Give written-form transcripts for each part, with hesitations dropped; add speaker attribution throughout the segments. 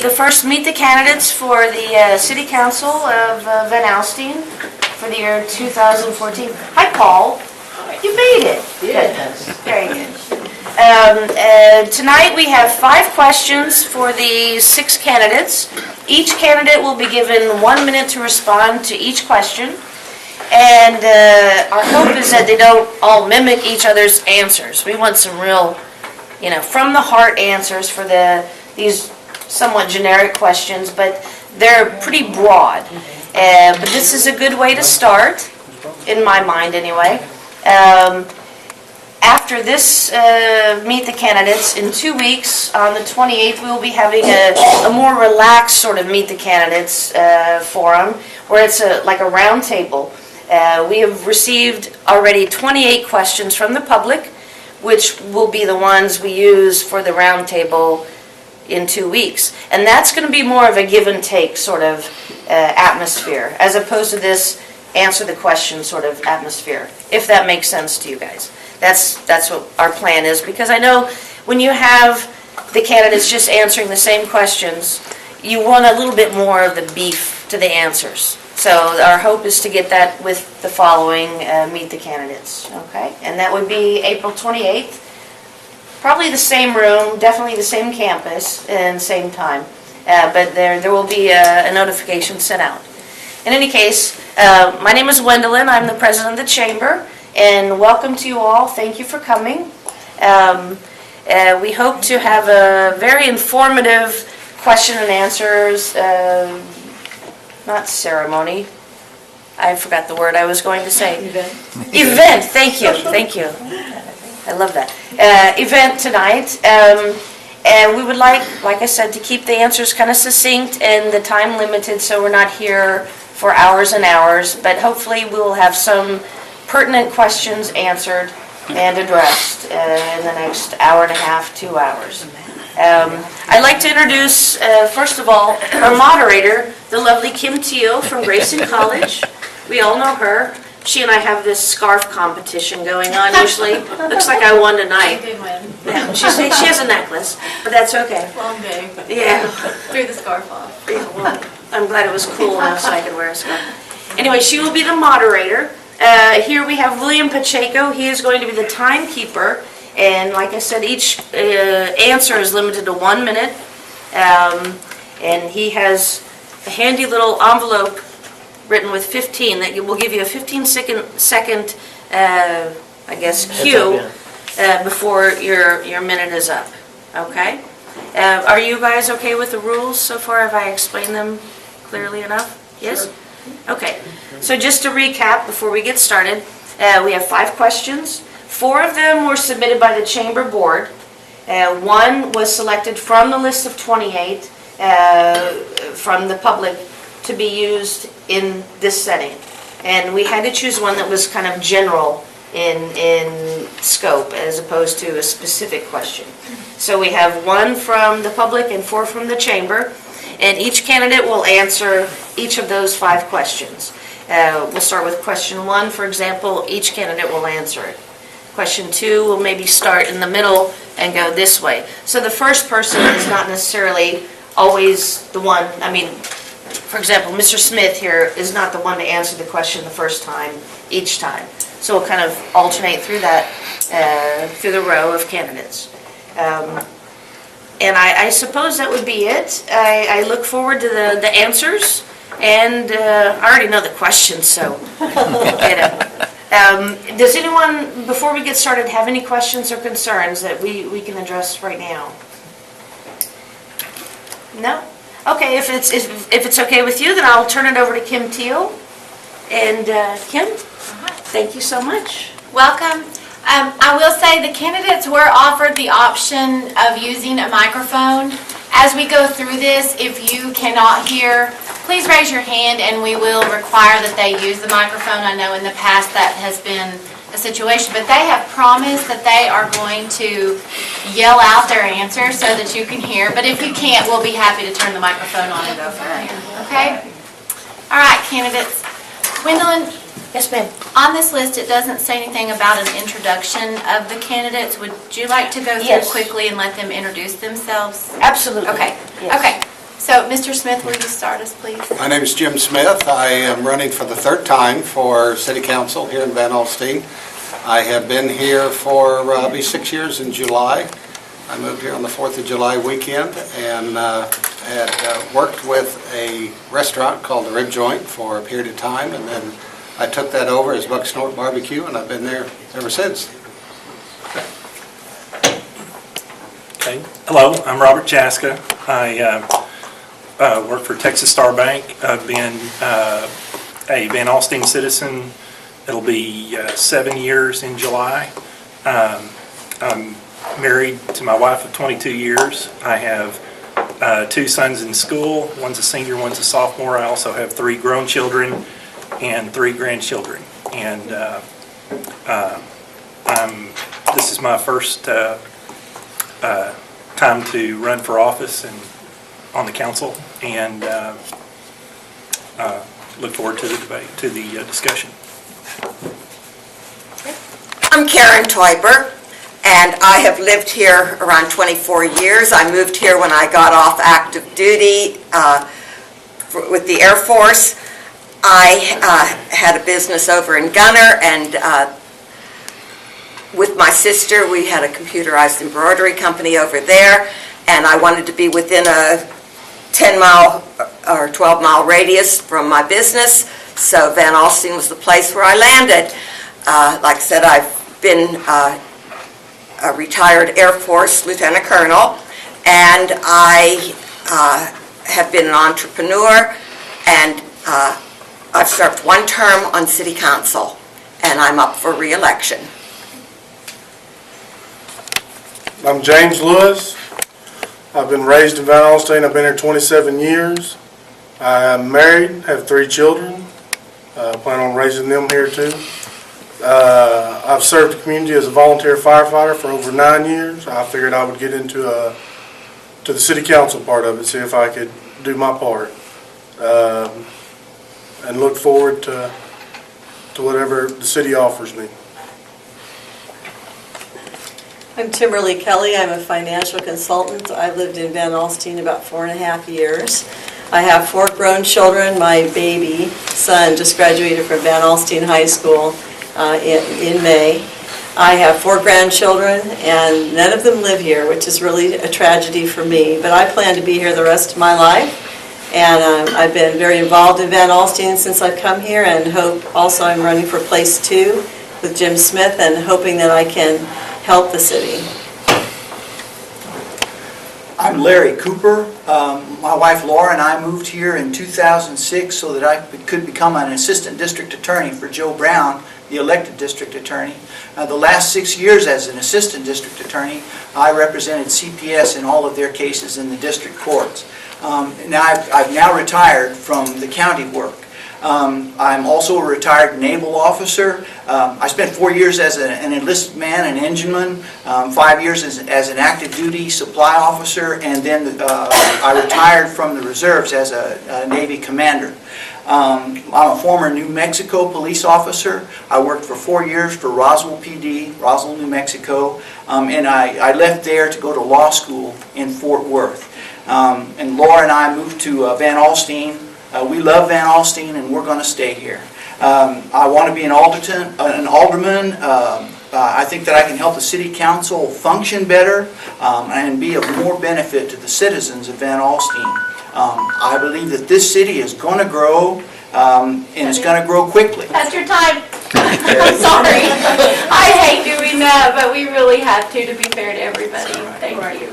Speaker 1: the first Meet the Candidates for the City Council of Van Alstyne for the year 2014. Hi, Paul. You made it.
Speaker 2: Yes.
Speaker 1: Very good. Tonight we have 5 questions for the 6 candidates. Each candidate will be given 1 minute to respond to each question. And our hope is that they don't all mimic each other's answers. We want some real, from the heart answers for these somewhat generic questions, but they're pretty broad. But this is a good way to start, in my mind anyway. After this Meet the Candidates, in 2 weeks, on the 28th, we will be having a more relaxed sort of Meet the Candidates forum, where it's like a round table. We have received already 28 questions from the public, which will be the ones we use for the round table in 2 weeks. And that's going to be more of a give and take sort of atmosphere, as opposed to this answer the question sort of atmosphere, if that makes sense to you guys. That's what our plan is, because I know when you have the candidates just answering the same questions, you want a little bit more of the beef to the answers. So our hope is to get that with the following Meet the Candidates, okay? And that would be April 28th, probably the same room, definitely the same campus, and same time. But there will be a notification sent out. In any case, my name is Wendelin. I'm the president of the chamber, and welcome to you all. Thank you for coming. We hope to have a very informative question and answers, not ceremony. I forgot the word I was going to say. Event, thank you. I love that. Event tonight. And we would like I said, to keep the answers kind of succinct and the time limited, so we're not here for hours and hours, but hopefully we will have some pertinent questions answered and addressed in the next hour and a half, 2 hours. I'd like to introduce, first of all, our moderator, the lovely Kim Teal from Grayson College. We all know her. She and I have this scarf competition going on usually. Looks like I won tonight.
Speaker 3: I did win.
Speaker 1: Yeah, she has a necklace, but that's okay.
Speaker 3: Long day.
Speaker 1: Yeah.
Speaker 3: Threw the scarf off.
Speaker 1: Yeah, well, I'm glad it was cool enough so I could wear a scarf. Anyway, she will be the moderator. Here we have William Pacheco. He is going to be the timekeeper. And like I said, each answer is limited to 1 minute. And he has a handy little envelope written with 15 that will give you a 15-second, I guess, cue before your minute is up. Okay? Are you guys okay with the rules so far? Have I explained them clearly enough? Yes? Okay. So just to recap before we get started, we have 5 questions. 4 of them were submitted by the chamber board. 1 was selected from the list of 28 from the public to be used in this setting. And we had to choose one that was kind of general in scope as opposed to a specific question. So we have 1 from the public and 4 from the chamber. And each candidate will answer each of those 5 questions. We'll start with question 1, for example. Each candidate will answer it. Question 2 will maybe start in the middle and go this way. So the first person is not necessarily always the one. I mean, for example, Mr. Smith here is not the one to answer the question the first time, each time. So we'll kind of alternate through that, through the row of candidates. And I suppose that would be it. I look forward to the answers, and I already know the questions, so does anyone, before we get started, have any questions or concerns that we can address right now? No? Okay, if it's okay with you, then I'll turn it over to Kim Teal. And Kim, thank you so much.
Speaker 3: Welcome. I will say the candidates were offered the option of using a microphone. As we go through this, if you cannot hear, please raise your hand and we will require that they use the microphone. I know in the past that has been a situation, but they have promised that they are going to yell out their answer so that you can hear. But if you can't, we'll be happy to turn the microphone on and go from there. Okay? All right, candidates. Gwendolyn,
Speaker 1: Yes, ma'am.
Speaker 3: on this list, it doesn't say anything about an introduction of the candidates. Would you like to go through
Speaker 1: Yes.
Speaker 3: quickly and let them introduce themselves?
Speaker 1: Absolutely.
Speaker 3: Okay.
Speaker 1: Yes.
Speaker 3: Okay. So, Mr. Smith, will you start us, please?
Speaker 2: My name is Jim Smith. I am running for the third time for City Council here in Van Alstyne. I have been here for be 6 years in July. I moved here on the 4th of July weekend and had worked with a restaurant called the Rib Joint for a period of time, and then I took that over as Buck Snort Barbecue, and I've been there ever since.
Speaker 4: Okay. Hello, I'm Robert Chaska. I work for Texas Star Bank. I've been a Van Alstyne citizen. It'll be 7 years in July. I'm married to my wife of 22 years. I have 2 sons in school. One's a senior, one's a sophomore. I also have 3 grown children and 3 grandchildren. And this is my first time to run for office and on the council, and look forward to the debate, to the discussion.
Speaker 5: I'm Karen Teuber, and I have lived here around 24 years. I moved here when I got off active duty with the Air Force. I had a business over in Gunner, and with my sister, we had a computerized embroidery company over there, and I wanted to be within a 10-mile or 12-mile radius from my business, so Van Alstyne was the place where I landed. Like I said, I've been a retired Air Force Lieutenant Colonel, and I have been an entrepreneur, and I've served 1 term on City Council, and I'm up for re-election.
Speaker 6: I'm James Lewis. I've been raised in Van Alstyne. I've been here 27 years. I'm married, have 3 children. Plan on raising them here too. I've served the community as a volunteer firefighter for over 9 years. I figured I would get into to the city council part of it, see if I could do my part, and look forward to whatever the city offers me.
Speaker 7: I'm Timberly Kelly. I'm a financial consultant. I lived in Van Alstyne about 4.5 years. I have 4 grown children. My baby son just graduated from Van Alstyne High School in May. I have 4 grandchildren, and none of them live here, which is really a tragedy for me. But I plan to be here the rest of my life, and I've been very involved in Van Alstyne since I've come here, and hope also I'm running for place 2 with Jim Smith, and hoping that I can help the city.
Speaker 8: I'm Larry Cooper. My wife Laura and I moved here in 2006 so that I could become an assistant district attorney for Joe Brown, the elected district attorney. The last 6 years as an assistant district attorney, I represented CPS in all of their cases in the district courts. Now I've now retired from the county work. I'm also a retired naval officer. I spent 4 years as an enlisted man, an engineman, 5 years as an active duty supply officer, and then I retired from the reserves as a Navy commander. I'm a former New Mexico police officer. I worked for 4 years for Roswell PD, Roswell, New Mexico, and I left there to go to law school in Fort Worth. And Laura and I moved to Van Alstyne. We love Van Alstyne, and we're going to stay here. I want to be an alderman. I think that I can help the city council function better and be of more benefit to the citizens of Van Alstyne. I believe that this city is going to grow, and it's going to grow quickly.
Speaker 3: That's your time. I'm sorry. I hate doing that, but we really have to be fair to everybody. Thank you.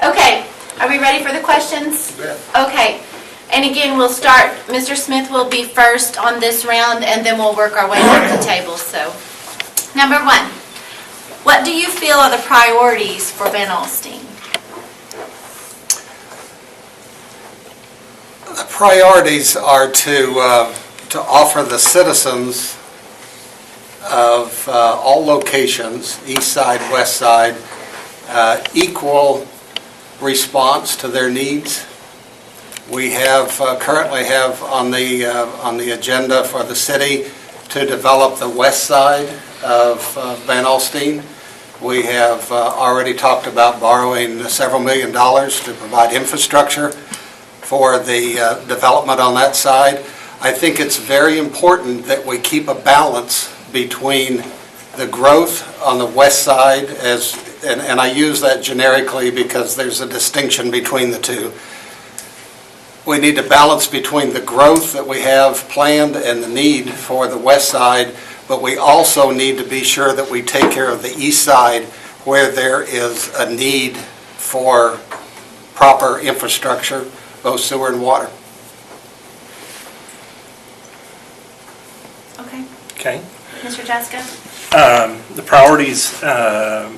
Speaker 3: Okay, are we ready for the questions? Okay. And again, we'll start, Mr. Smith will be first on this round, and then we'll work our way up the table. So, number 1, what do you feel are the priorities for Van Alstyne?
Speaker 2: The priorities are to offer the citizens of all locations, east side, west side, equal response to their needs. We currently have on the agenda for the city to develop the west side of Van Alstyne. We have already talked about borrowing several $1 million to provide infrastructure for the development on that side. I think it's very important that we keep a balance between the growth on the west side, and I use that generically because there's a distinction between the two. We need to balance between the growth that we have planned and the need for the west side, but we also need to be sure that we take care of the east side where there is a need for proper infrastructure, both sewer and water.
Speaker 3: Okay.
Speaker 4: Okay.
Speaker 3: Mr. Jaska?
Speaker 4: The priorities of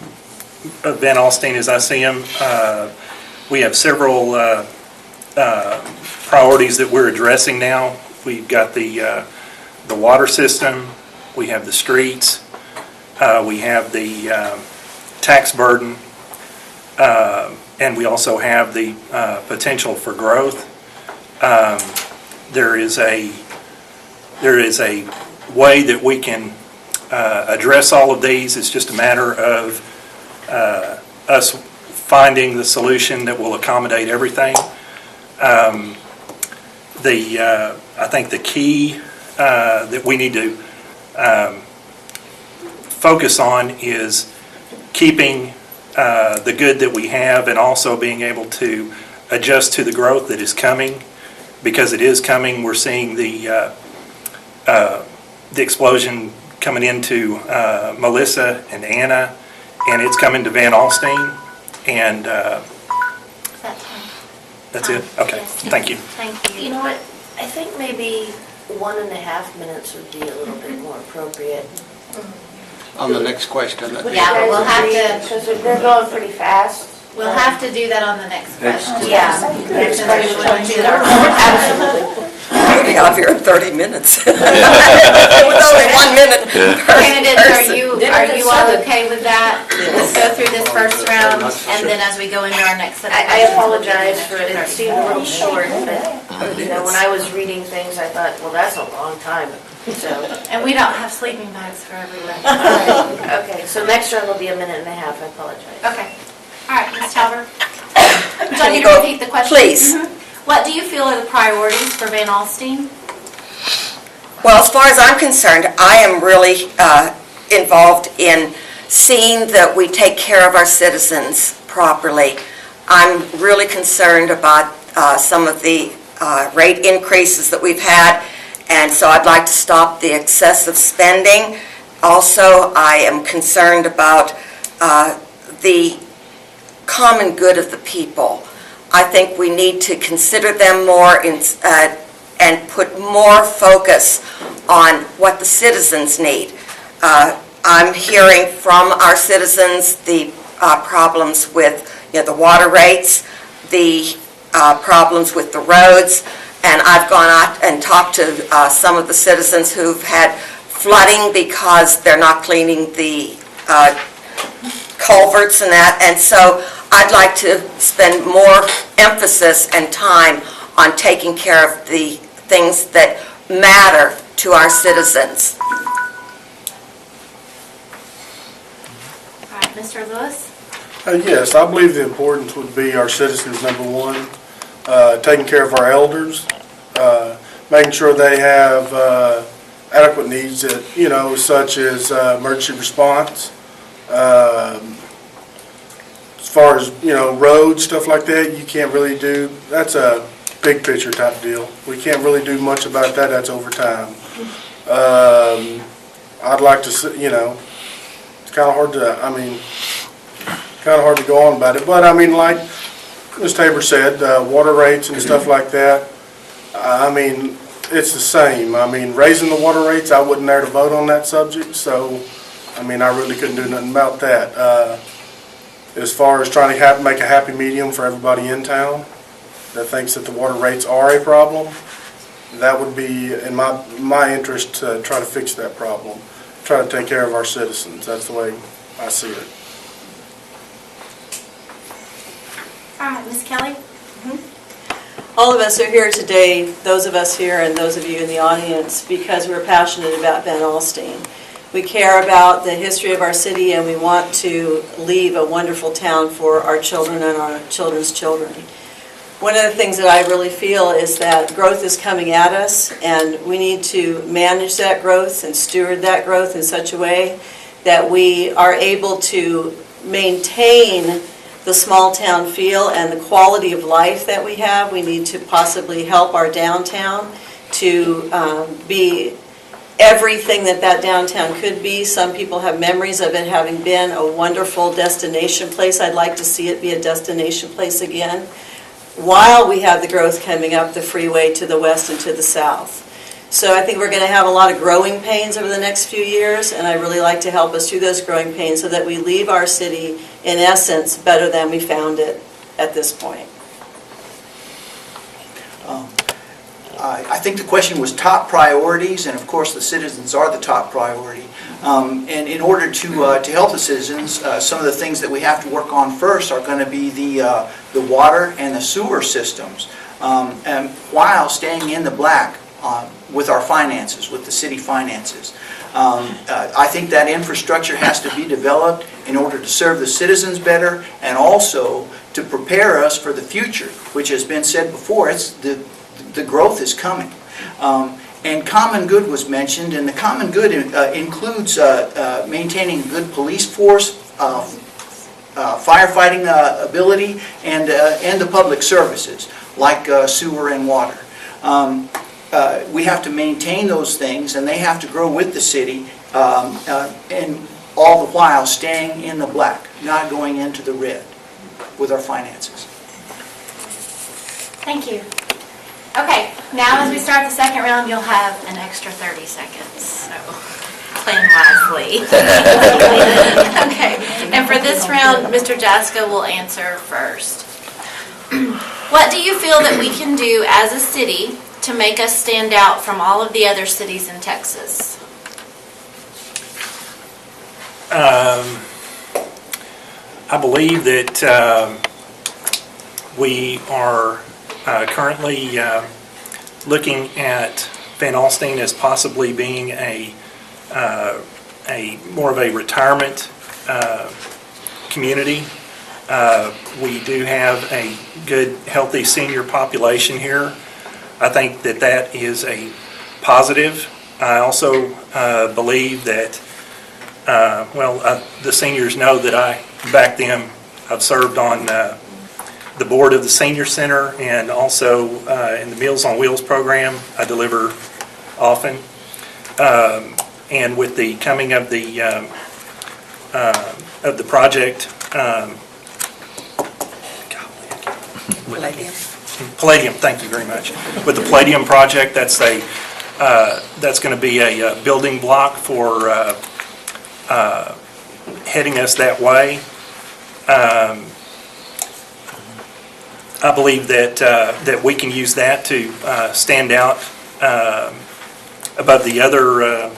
Speaker 4: Van Alstyne, as I see them, we have several priorities that we're addressing now. We've got the water system, we have the streets, we have the tax burden, and we also have the potential for growth. There is a way that we can address all of these. It's just a matter of us finding the solution that will accommodate everything. I think the key that we need to focus on is keeping the good that we have and also being able to adjust to the growth that is coming, because it is coming. We're seeing the explosion coming into Melissa and Anna, and it's coming to Van Alstyne, and that's it? Okay,
Speaker 3: Yes.
Speaker 4: thank you.
Speaker 3: Thank you.
Speaker 1: You know what, I think maybe 1.5 minutes would be a little bit more appropriate.
Speaker 2: On the next question.
Speaker 3: Yeah, but we'll have to-
Speaker 1: Because they're going pretty fast.
Speaker 3: We'll have to do that on the next question.
Speaker 1: Yeah.
Speaker 3: Next question.
Speaker 1: Absolutely.
Speaker 5: We'll be out here in 30 minutes. With only 1 minute per
Speaker 3: Candidates,
Speaker 5: person.
Speaker 3: are you all okay with that? Let's go through this first round, and then as we go into our next set of
Speaker 1: I
Speaker 3: questions.
Speaker 1: apologize for it, it seemed a little short, but, when I was reading things, I thought, well, that's a long time, so.
Speaker 3: And we don't have sleeping bags for everyone.
Speaker 1: Okay, so next round will be 1.5 minutes, I apologize.
Speaker 3: Okay. All right, Ms. Talbert. Do you
Speaker 5: Can
Speaker 3: want
Speaker 5: you
Speaker 3: me to
Speaker 5: go-
Speaker 3: repeat the question?
Speaker 5: Please.
Speaker 3: What do you feel are the priorities for Van Alstyne?
Speaker 5: Well, as far as I'm concerned, I am really involved in seeing that we take care of our citizens properly. I'm really concerned about some of the rate increases that we've had, and so I'd like to stop the excessive spending. Also, I am concerned about the common good of the people. I think we need to consider them more and put more focus on what the citizens need. I'm hearing from our citizens the problems with, the water rates, the problems with the roads, and I've gone out and talked to some of the citizens who've had flooding because they're not cleaning the culverts and that, and so I'd like to spend more emphasis and time on taking care of the things that matter to our citizens.
Speaker 3: All right, Mr. Lewis?
Speaker 6: Yes, I believe the importance would be our citizens, number one, taking care of our elders, making sure they have adequate needs that, such as emergency response. As far as, roads, stuff like that, you can't really do, that's a big picture type deal. We can't really do much about that, that's over time. I'd like to, it's kind of hard to go on about it, but like Ms. Tabor said, water rates and stuff like that, it's the same. Raising the water rates, I wasn't there to vote on that subject, so, I really couldn't do nothing about that. As far as trying to make a happy medium for everybody in town that thinks that the water rates are a problem, that would be in my interest to try to fix that problem, try to take care of our citizens. That's the way I see it.
Speaker 3: All right, Ms. Kelly?
Speaker 7: All of us are here today, those of us here and those of you in the audience, because we're passionate about Van Alstyne. We care about the history of our city, and we want to leave a wonderful town for our children and our children's children. One of the things that I really feel is that growth is coming at us, and we need to manage that growth and steward that growth in such a way that we are able to maintain the small town feel and the quality of life that we have. We need to possibly help our downtown to be everything that that downtown could be. Some people have memories of it having been a wonderful destination place. I'd like to see it be a destination place again, while we have the growth coming up the freeway to the west and to the south. So I think we're going to have a lot of growing pains over the next few years, and I'd really like to help us through those growing pains so that we leave our city, in essence, better than we found it at this point.
Speaker 8: I think the question was top priorities, and of course, the citizens are the top priority. And in order to help the citizens, some of the things that we have to work on first are going to be the water and the sewer systems, and while staying in the black with our finances, with the city finances. I think that infrastructure has to be developed in order to serve the citizens better, and also to prepare us for the future, which has been said before. It's the growth is coming. And common good was mentioned, and the common good includes maintaining good police force, firefighting ability, and the public services, like sewer and water. We have to maintain those things, and they have to grow with the city, and all the while staying in the black, not going into the red with our finances.
Speaker 3: Thank you. Okay, now as we start the second round, you'll have an extra 30 seconds, so plan wisely. Okay, and for this round, Mr. Jaska will answer first. What do you feel that we can do as a city to make us stand out from all of the other cities in Texas?
Speaker 4: I believe that we are currently looking at Van Alstyne as possibly being a more of a retirement community. We do have a good, healthy senior population here. I think that that is a positive. I also believe that, the seniors know that I back them. I've served on the board of the Senior Center, and also in the Meals on Wheels program. I deliver often. And with the coming of the project, Palladium, thank you very much. With the Palladium project, that's going to be a building block for heading us that way. I believe that we can use that to stand out above the other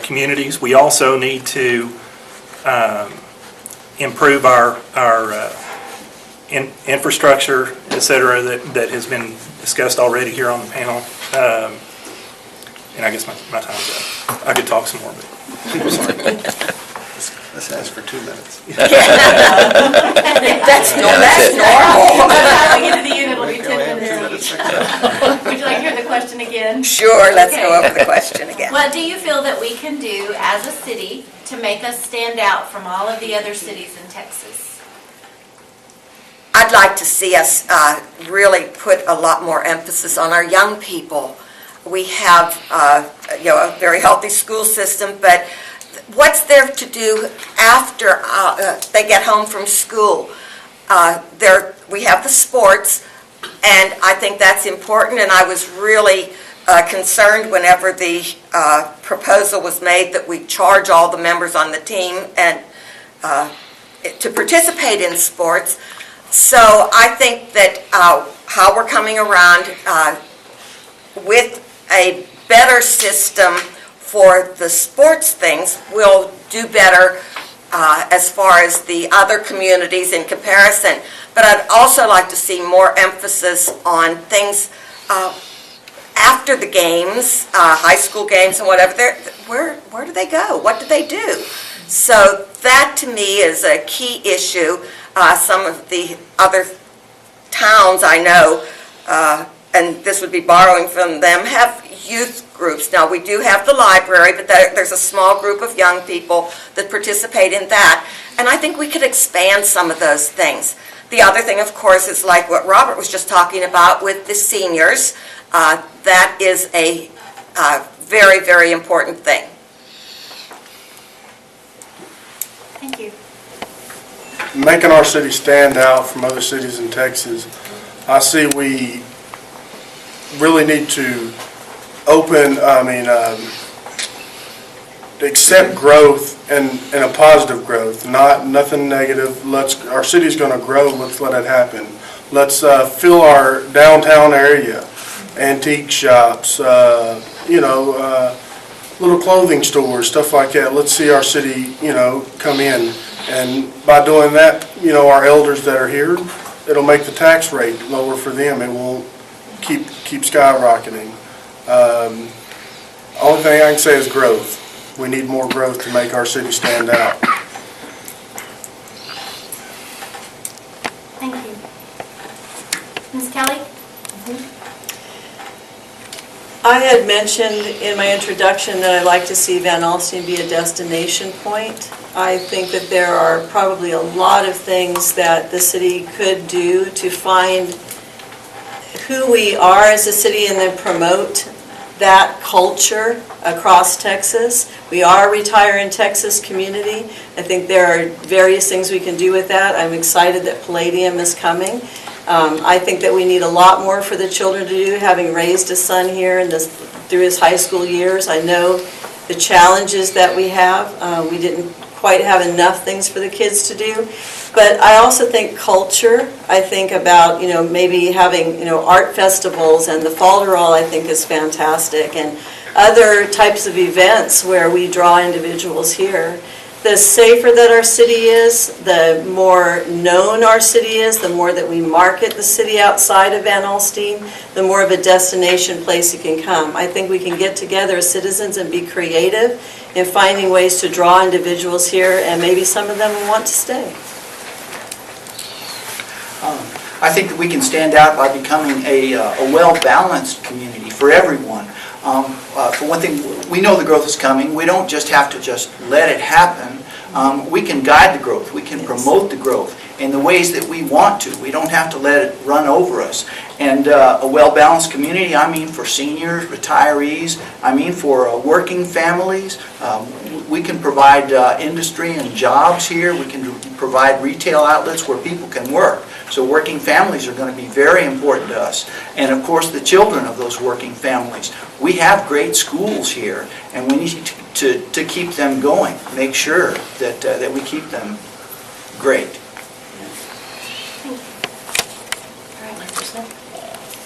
Speaker 4: communities. We also need to improve our infrastructure, et cetera, that has been discussed already here on the panel. And I guess my time's up. I could talk some more, but I'm sorry.
Speaker 2: Let's ask for 2 minutes.
Speaker 5: That's normal.
Speaker 3: By the time we get to the unit, it'll be 10 minutes each. Would you like to hear the question again?
Speaker 5: Sure, let's go over the question again.
Speaker 3: What do you feel that we can do as a city to make us stand out from all of the other cities in Texas?
Speaker 5: I'd like to see us really put a lot more emphasis on our young people. We have, a very healthy school system, but what's there to do after they get home from school? We have the sports, and I think that's important, and I was really concerned whenever the proposal was made that we charge all the members on the team and to participate in sports. So I think that how we're coming around with a better system for the sports things will do better as far as the other communities in comparison. But I'd also like to see more emphasis on things after the games, high school games and whatever. Where do they go? What do they do? So that to me is a key issue. Some of the other towns I know and this would be borrowing from them, have youth groups. Now, we do have the library, but there's a small group of young people that participate in that, and I think we could expand some of those things. The other thing, of course, is like what Robert was just talking about with the seniors. That is a very, very important thing.
Speaker 3: Thank you.
Speaker 6: Making our city stand out from other cities in Texas, I see we really need to accept growth and a positive growth, nothing negative. Our city's going to grow, let's let it happen. Let's fill our downtown area, antique shops, little clothing stores, stuff like that. Let's see our city, come in. And by doing that, our elders that are here, it'll make the tax rate lower for them. It won't keep skyrocketing. Only thing I can say is growth. We need more growth to make our city stand out.
Speaker 3: Thank you. Ms. Kelly?
Speaker 7: I had mentioned in my introduction that I'd like to see Van Alstyne be a destination point. I think that there are probably a lot of things that the city could do to find who we are as a city and then promote that culture across Texas. We are a Retire in Texas community. I think there are various things we can do with that. I'm excited that Palladium is coming. I think that we need a lot more for the children to do, having raised a son here through his high school years. I know the challenges that we have. We didn't quite have enough things for the kids to do. But I also think culture. I think about, maybe having, art festivals, and the Falderall I think is fantastic, and other types of events where we draw individuals here. The safer that our city is, the more known our city is, the more that we market the city outside of Van Alstyne, the more of a destination place it can come. I think we can get together as citizens and be creative in finding ways to draw individuals here, and maybe some of them will want to stay.
Speaker 8: I think that we can stand out by becoming a well-balanced community for everyone. For one thing, we know the growth is coming. We don't just have to let it happen. We can guide the growth. We can promote the growth in the ways that we want to. We don't have to let it run over us. And a well-balanced community, I mean for seniors, retirees, I mean for working families. We can provide industry and jobs here. We can provide retail outlets where people can work. So working families are going to be very important to us. And of course, the children of those working families. We have great schools here, and we need to keep them going, make sure that we keep them great.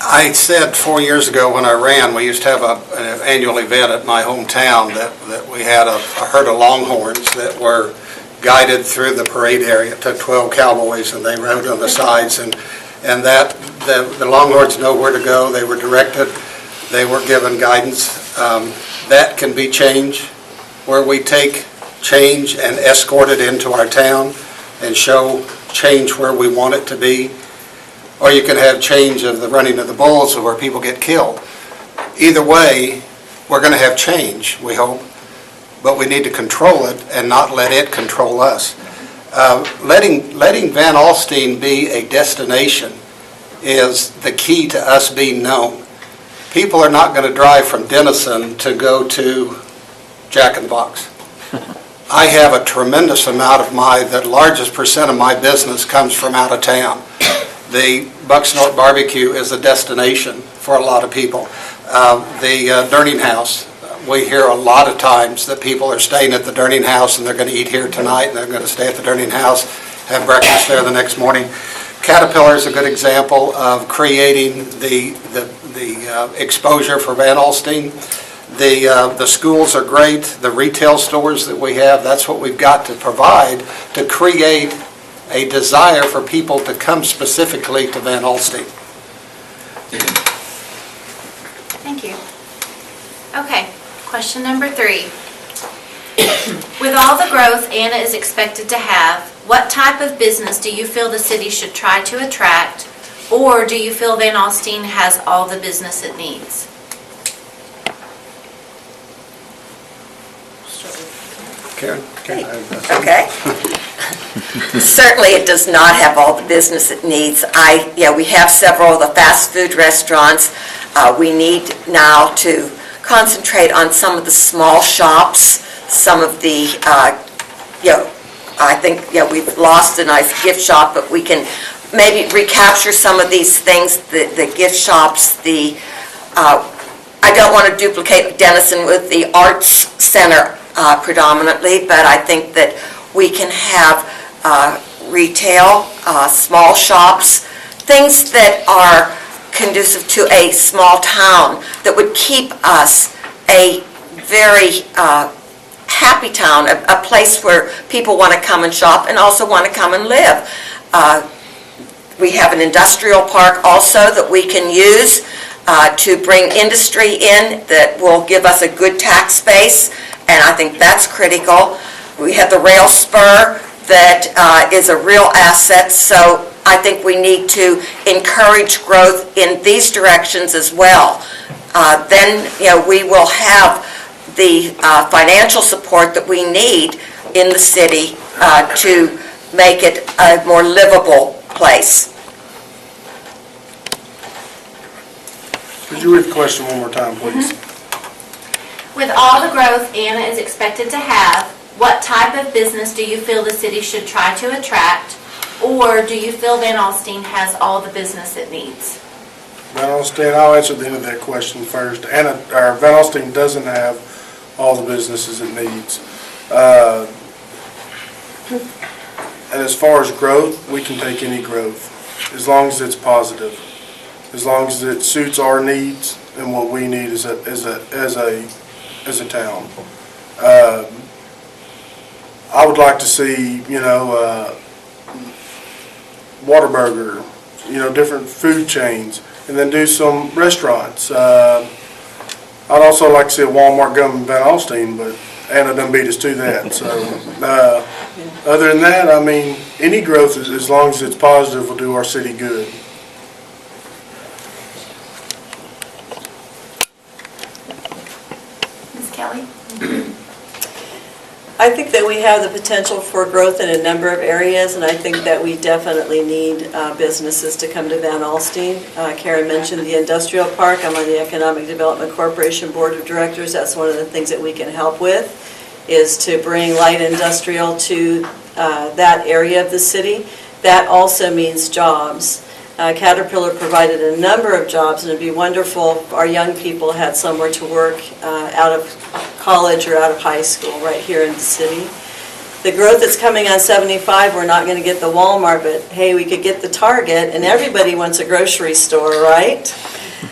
Speaker 2: I said 4 years ago when I ran, we used to have an annual event at my hometown that we had a herd of longhorns that were guided through the parade area. It took 12 cowboys, and they rode on the sides, and that the longhorns know where to go. They were directed. They were given guidance. That can be change, where we take change and escort it into our town and show change where we want it to be. Or you can have change of the running of the bulls where people get killed. Either way, we're going to have change, we hope, but we need to control it and not let it control us. Letting Van Alstyne be a destination is the key to us being known. People are not going to drive from Denison to go to Jack in the Box. I have a tremendous amount of the largest percent of my business comes from out of town. The Bucksnort Barbecue is a destination for a lot of people. The Durning House, we hear a lot of times that people are staying at the Durning House and they're going to eat here tonight and they're going to stay at the Durning House, have breakfast there the next morning. Caterpillar is a good example of creating the exposure for Van Alstyne. The schools are great. The retail stores that we have, that's what we've got to provide to create a desire for people to come specifically to Van Alstyne.
Speaker 3: Thank you. Okay, question number 3. With all the growth Anna is expected to have, what type of business do you feel the city should try to attract? Or do you feel Van Alstyne has all the business it needs?
Speaker 2: Karen?
Speaker 5: Okay. Certainly, it does not have all the business it needs. We have several of the fast food restaurants. We need now to concentrate on some of the small shops, some of the, I think, we've lost a nice gift shop, but we can maybe recapture some of these things, the gift shops, I don't want to duplicate Denison with the Arts Center predominantly, but I think that we can have retail, small shops, things that are conducive to a small town that would keep us a very happy town, a place where people want to come and shop and also want to come and live. We have an industrial park also that we can use to bring industry in that will give us a good tax base, and I think that's critical. We have the rail spur that is a real asset, so I think we need to encourage growth in these directions as well. Then, we will have the financial support that we need in the city to make it a more livable place.
Speaker 6: Could you read the question one more time, please?
Speaker 3: With all the growth Anna is expected to have, what type of business do you feel the city should try to attract? Or do you feel Van Alstyne has all the business it needs?
Speaker 6: Van Alstyne, I'll answer the end of that question first. Van Alstyne doesn't have all the businesses it needs. And as far as growth, we can take any growth, as long as it's positive, as long as it suits our needs and what we need as a town. I would like to see, Whataburger, different food chains, and then do some restaurants. I'd also like to see a Walmart come in Van Alstyne, but Anna done beat us to that. So, other than that, any growth, as long as it's positive, will do our city good.
Speaker 3: Ms. Kelly?
Speaker 7: I think that we have the potential for growth in a number of areas, and I think that we definitely need businesses to come to Van Alstyne. Karen mentioned the industrial park. I'm on the Economic Development Corporation Board of Directors. That's one of the things that we can help with, is to bring light industrial to that area of the city. That also means jobs. Caterpillar provided a number of jobs, and it'd be wonderful if our young people had somewhere to work out of college or out of high school right here in the city. The growth that's coming on 75, we're not going to get the Walmart, but hey, we could get the Target, and everybody wants a grocery store, right?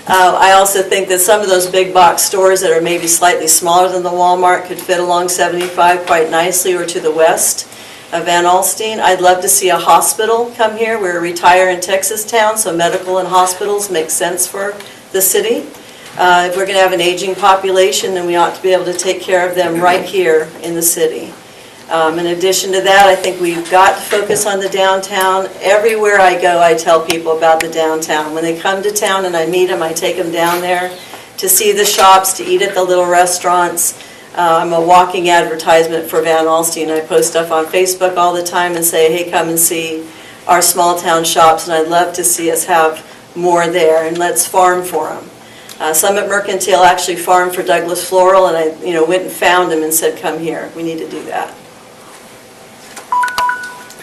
Speaker 7: I also think that some of those big box stores that are maybe slightly smaller than the Walmart could fit along 75 quite nicely, or to the west of Van Alstyne. I'd love to see a hospital come here. We're a retire in Texas town, so medical and hospitals make sense for the city. If we're going to have an aging population, then we ought to be able to take care of them right here in the city. In addition to that, I think we've got to focus on the downtown. Everywhere I go, I tell people about the downtown. When they come to town and I meet them, I take them down there to see the shops, to eat at the little restaurants. I'm a walking advertisement for Van Alstyne. I post stuff on Facebook all the time and say, hey, come and see our small town shops, and I'd love to see us have more there, and let's farm for them. Summit Mercantile actually farmed for Douglas Floral, and I went and found him and said, come here, we need to do that.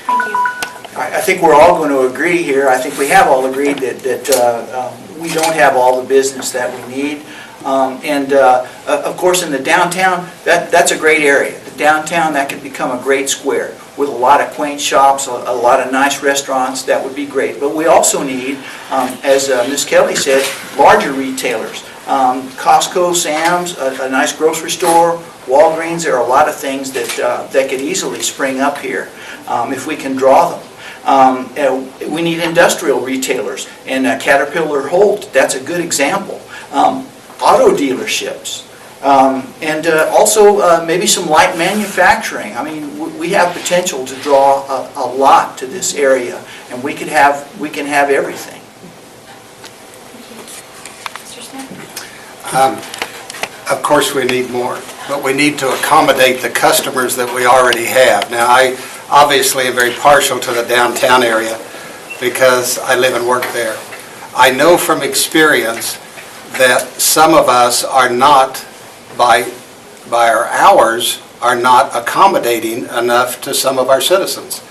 Speaker 3: Thank you.
Speaker 8: I think we're all going to agree here. I think we have all agreed that we don't have all the business that we need. Of course, in the downtown, that's a great area. The downtown, that could become a great square with a lot of quaint shops, a lot of nice restaurants. That would be great. But we also need, as Ms. Kelly said, larger retailers. Costco, Sam's, a nice grocery store, Walgreens. There are a lot of things that could easily spring up here if we can draw them. We need industrial retailers, and Caterpillar Holt, that's a good example. Auto dealerships, and also maybe some light manufacturing. We have potential to draw a lot to this area, and we can have everything.
Speaker 2: Of course, we need more, but we need to accommodate the customers that we already have. Now, I obviously am very partial to the downtown area because I live and work there. I know from experience that some of us are not, by our hours, are not accommodating enough to some of our citizens.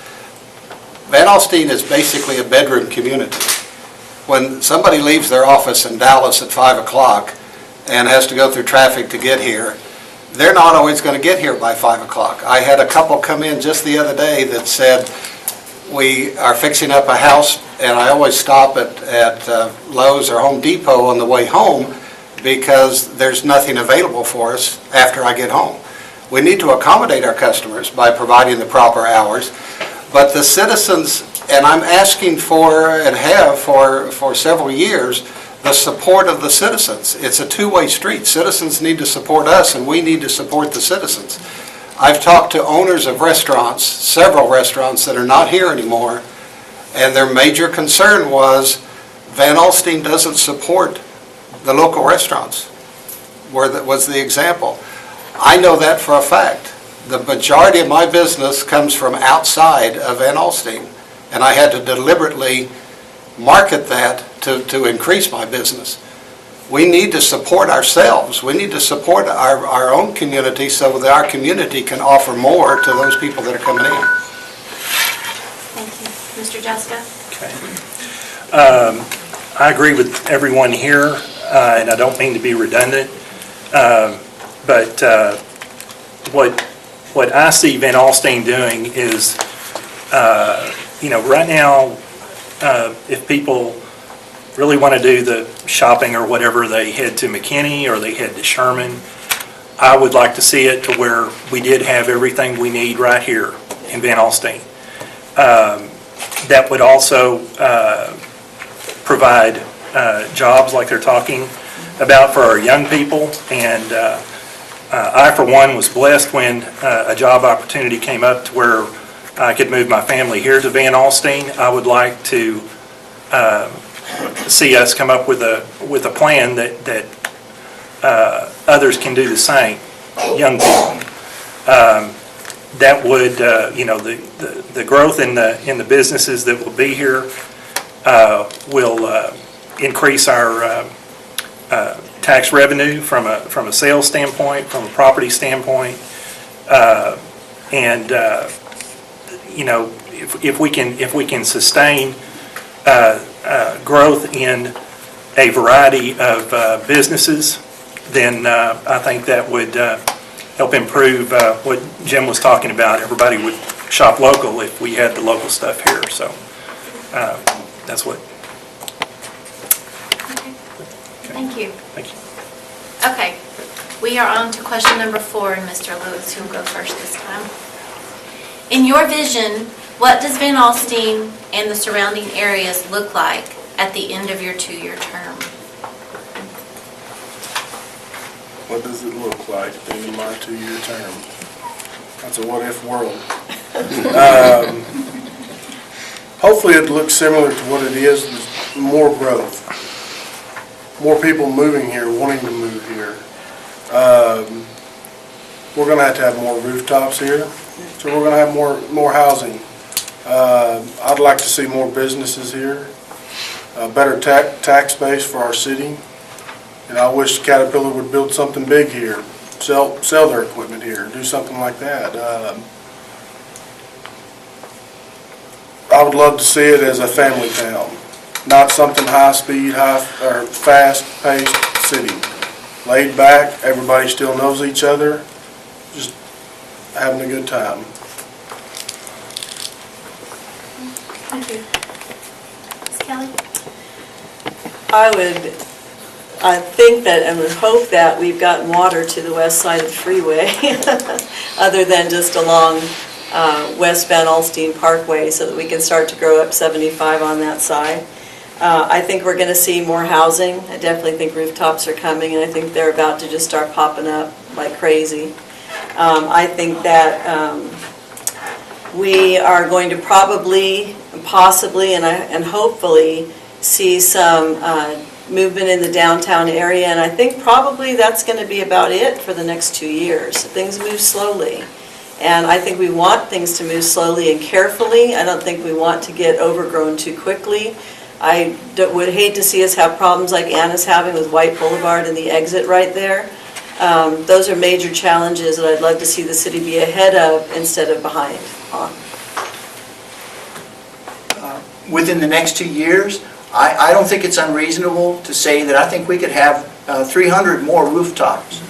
Speaker 2: Van Alstyne is basically a bedroom community. When somebody leaves their office in Dallas at 5 o'clock and has to go through traffic to get here, they're not always going to get here by 5 o'clock. I had a couple come in just the other day that said, we are fixing up a house, and I always stop at Lowe's or Home Depot on the way home because there's nothing available for us after I get home. We need to accommodate our customers by providing the proper hours, but the citizens, and I'm asking for and have for several years, the support of the citizens. It's a two-way street. Citizens need to support us, and we need to support the citizens. I've talked to owners of restaurants, several restaurants that are not here anymore, and their major concern was Van Alstyne doesn't support the local restaurants, was the example. I know that for a fact. The majority of my business comes from outside of Van Alstyne, and I had to deliberately market that to increase my business. We need to support ourselves. We need to support our own community so that our community can offer more to those people that are coming in.
Speaker 3: Thank you. Mr. Jessica?
Speaker 4: Okay. I agree with everyone here, and I don't mean to be redundant, but what I see Van Alstyne doing is, right now, if people really want to do the shopping or whatever, they head to McKinney or they head to Sherman. I would like to see it to where we did have everything we need right here in Van Alstyne. That would also provide jobs like they're talking about for our young people. And I, for one, was blessed when a job opportunity came up to where I could move my family here to Van Alstyne. I would like to see us come up with a plan that others can do the same, young people. That would, the growth in the businesses that will be here will increase our tax revenue from a sales standpoint, from a property standpoint, and if we can sustain growth in a variety of businesses, then I think that would help improve what Jim was talking about. Everybody would shop local if we had the local stuff here. So that's what.
Speaker 3: Okay. Thank you.
Speaker 4: Thank you.
Speaker 3: Okay, we are on to question number 4, and Mr. Lewis, who will go first this time. In your vision, what does Van Alstyne and the surrounding areas look like at the end of your 2-year term?
Speaker 6: What does it look like at the end of my 2-year term? That's a what-if world. Hopefully it looks similar to what it is, more growth. More people moving here, wanting to move here. We're going to have more rooftops here, so we're going to have more housing. I'd like to see more businesses here, a better tax base for our city. And I wish Caterpillar would build something big here, sell their equipment here, do something like that. I would love to see it as a family town, not something high-speed, or fast-paced city. Laid back, everybody still knows each other, just having a good time.
Speaker 3: Thank you. Ms. Kelly?
Speaker 7: I think that and would hope that we've gotten water to the west side of the freeway, other than just along West Van Alstyne Parkway, so that we can start to grow up 75 on that side. I think we're going to see more housing. I definitely think rooftops are coming, and I think they're about to just start popping up like crazy. I think that we are going to possibly, and hopefully see some movement in the downtown area, and I think probably that's going to be about it for the next 2 years. Things move slowly, and I think we want things to move slowly and carefully. I don't think we want to get overgrown too quickly. I would hate to see us have problems like Anna's having with White Boulevard and the exit right there. Those are major challenges that I'd love to see the city be ahead of instead of behind on.
Speaker 8: Within the next 2 years, I don't think it's unreasonable to say that I think we could have 300 more rooftops.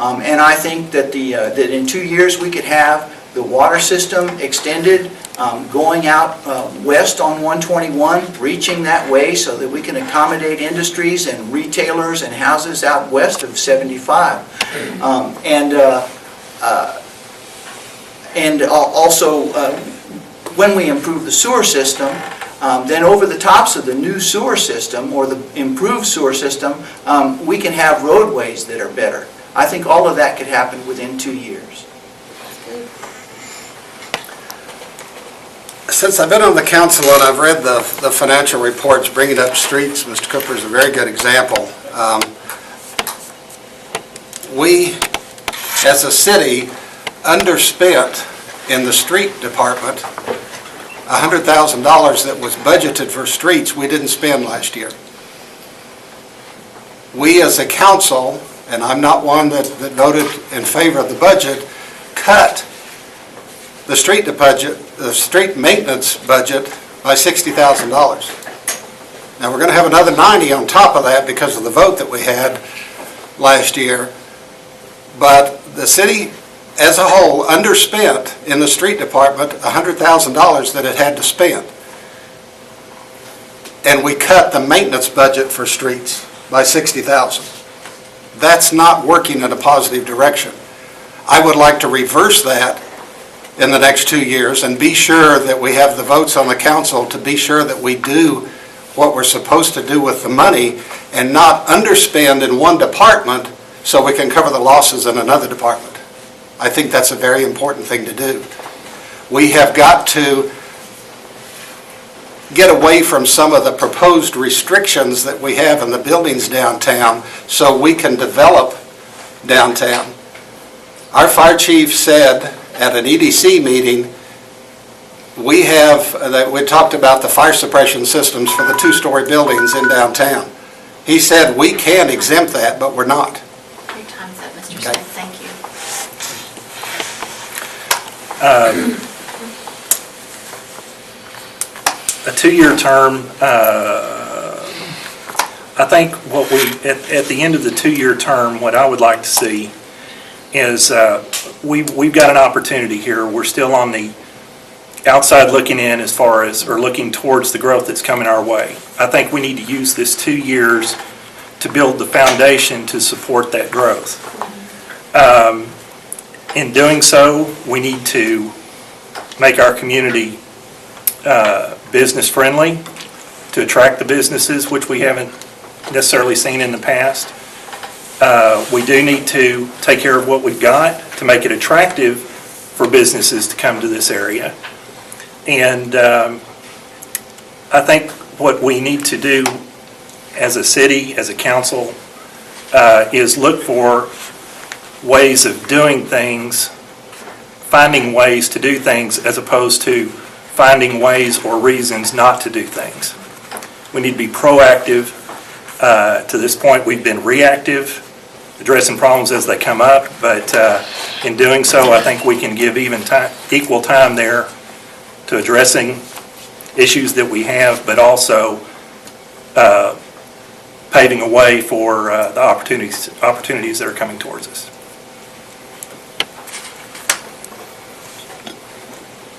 Speaker 8: And I think that that in 2 years, we could have the water system extended, going out west on 121, reaching that way so that we can accommodate industries and retailers and houses out west of 75. And also, when we improve the sewer system, then over the tops of the new sewer system or the improved sewer system, we can have roadways that are better. I think all of that could happen within 2 years.
Speaker 2: Since I've been on the council and I've read the financial reports, bringing up streets, Mr. Cooper is a very good example. We, as a city, underspent in the street department $100,000 that was budgeted for streets we didn't spend last year. We as a council, and I'm not one that voted in favor of the budget, cut the street maintenance budget by $60,000. Now, we're going to have another 90 on top of that because of the vote that we had last year. But the city as a whole underspent in the street department $100,000 that it had to spend. And we cut the maintenance budget for streets by $60,000. That's not working in a positive direction. I would like to reverse that in the next 2 years and be sure that we have the votes on the council to be sure that we do what we're supposed to do with the money and not underspend in one department so we can cover the losses in another department. I think that's a very important thing to do. We have got to get away from some of the proposed restrictions that we have in the buildings downtown so we can develop downtown. Our fire chief said at an EDC meeting, we talked about the fire suppression systems for the 2-story buildings in downtown. He said we can exempt that, but we're not.
Speaker 3: Your time's up, Mr.
Speaker 2: Okay.
Speaker 3: Smith. Thank you.
Speaker 4: A 2-year term, I think what at the end of the 2-year term, what I would like to see is we've got an opportunity here. We're still on the outside looking in as far as, or looking towards the growth that's coming our way. I think we need to use this 2 years to build the foundation to support that growth. In doing so, we need to make our community business friendly, to attract the businesses, which we haven't necessarily seen in the past. We do need to take care of what we've got to make it attractive for businesses to come to this area. And I think what we need to do as a city, as a council, is look for ways of doing things, finding ways to do things as opposed to finding ways or reasons not to do things. We need to be proactive. To this point, we've been reactive, addressing problems as they come up, but in doing so, I think we can give equal time there to addressing issues that we have, but also paving a way for the opportunities that are coming towards us.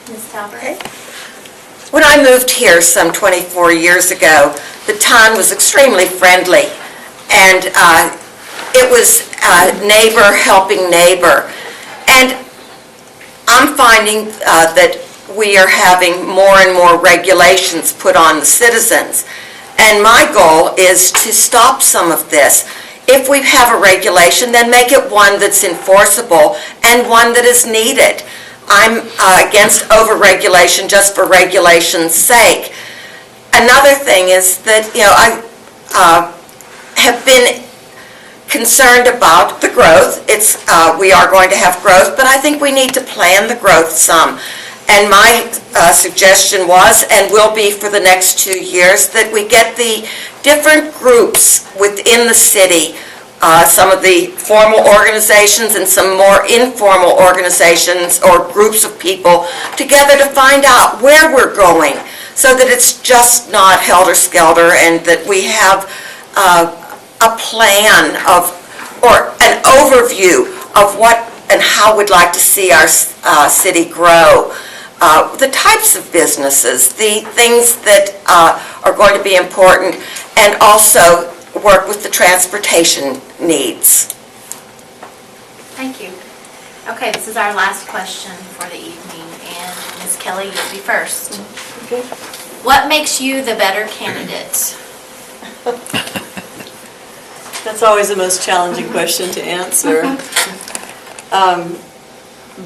Speaker 3: Ms. Talbert?
Speaker 5: Okay. When I moved here some 24 years ago, the town was extremely friendly, and it was neighbor helping neighbor. And I'm finding that we are having more and more regulations put on the citizens. And my goal is to stop some of this. If we have a regulation, then make it one that's enforceable and one that is needed. I'm against over-regulation just for regulation's sake. Another thing is that, have been concerned about the growth. We are going to have growth, but I think we need to plan the growth some. And my suggestion was, and will be for the next 2 years, that we get the different groups within the city, some of the formal organizations and some more informal organizations or groups of people together to find out where we're going, so that it's just not helter-skelter, and that we have a plan or an overview of what and how we'd like to see our city grow. The types of businesses, the things that are going to be important, and also work with the transportation needs.
Speaker 3: Thank you. Okay, this is our last question for the evening, and Ms. Kelly, you'll be first.
Speaker 7: Okay.
Speaker 3: What makes you the better candidate?
Speaker 7: That's always the most challenging question to answer.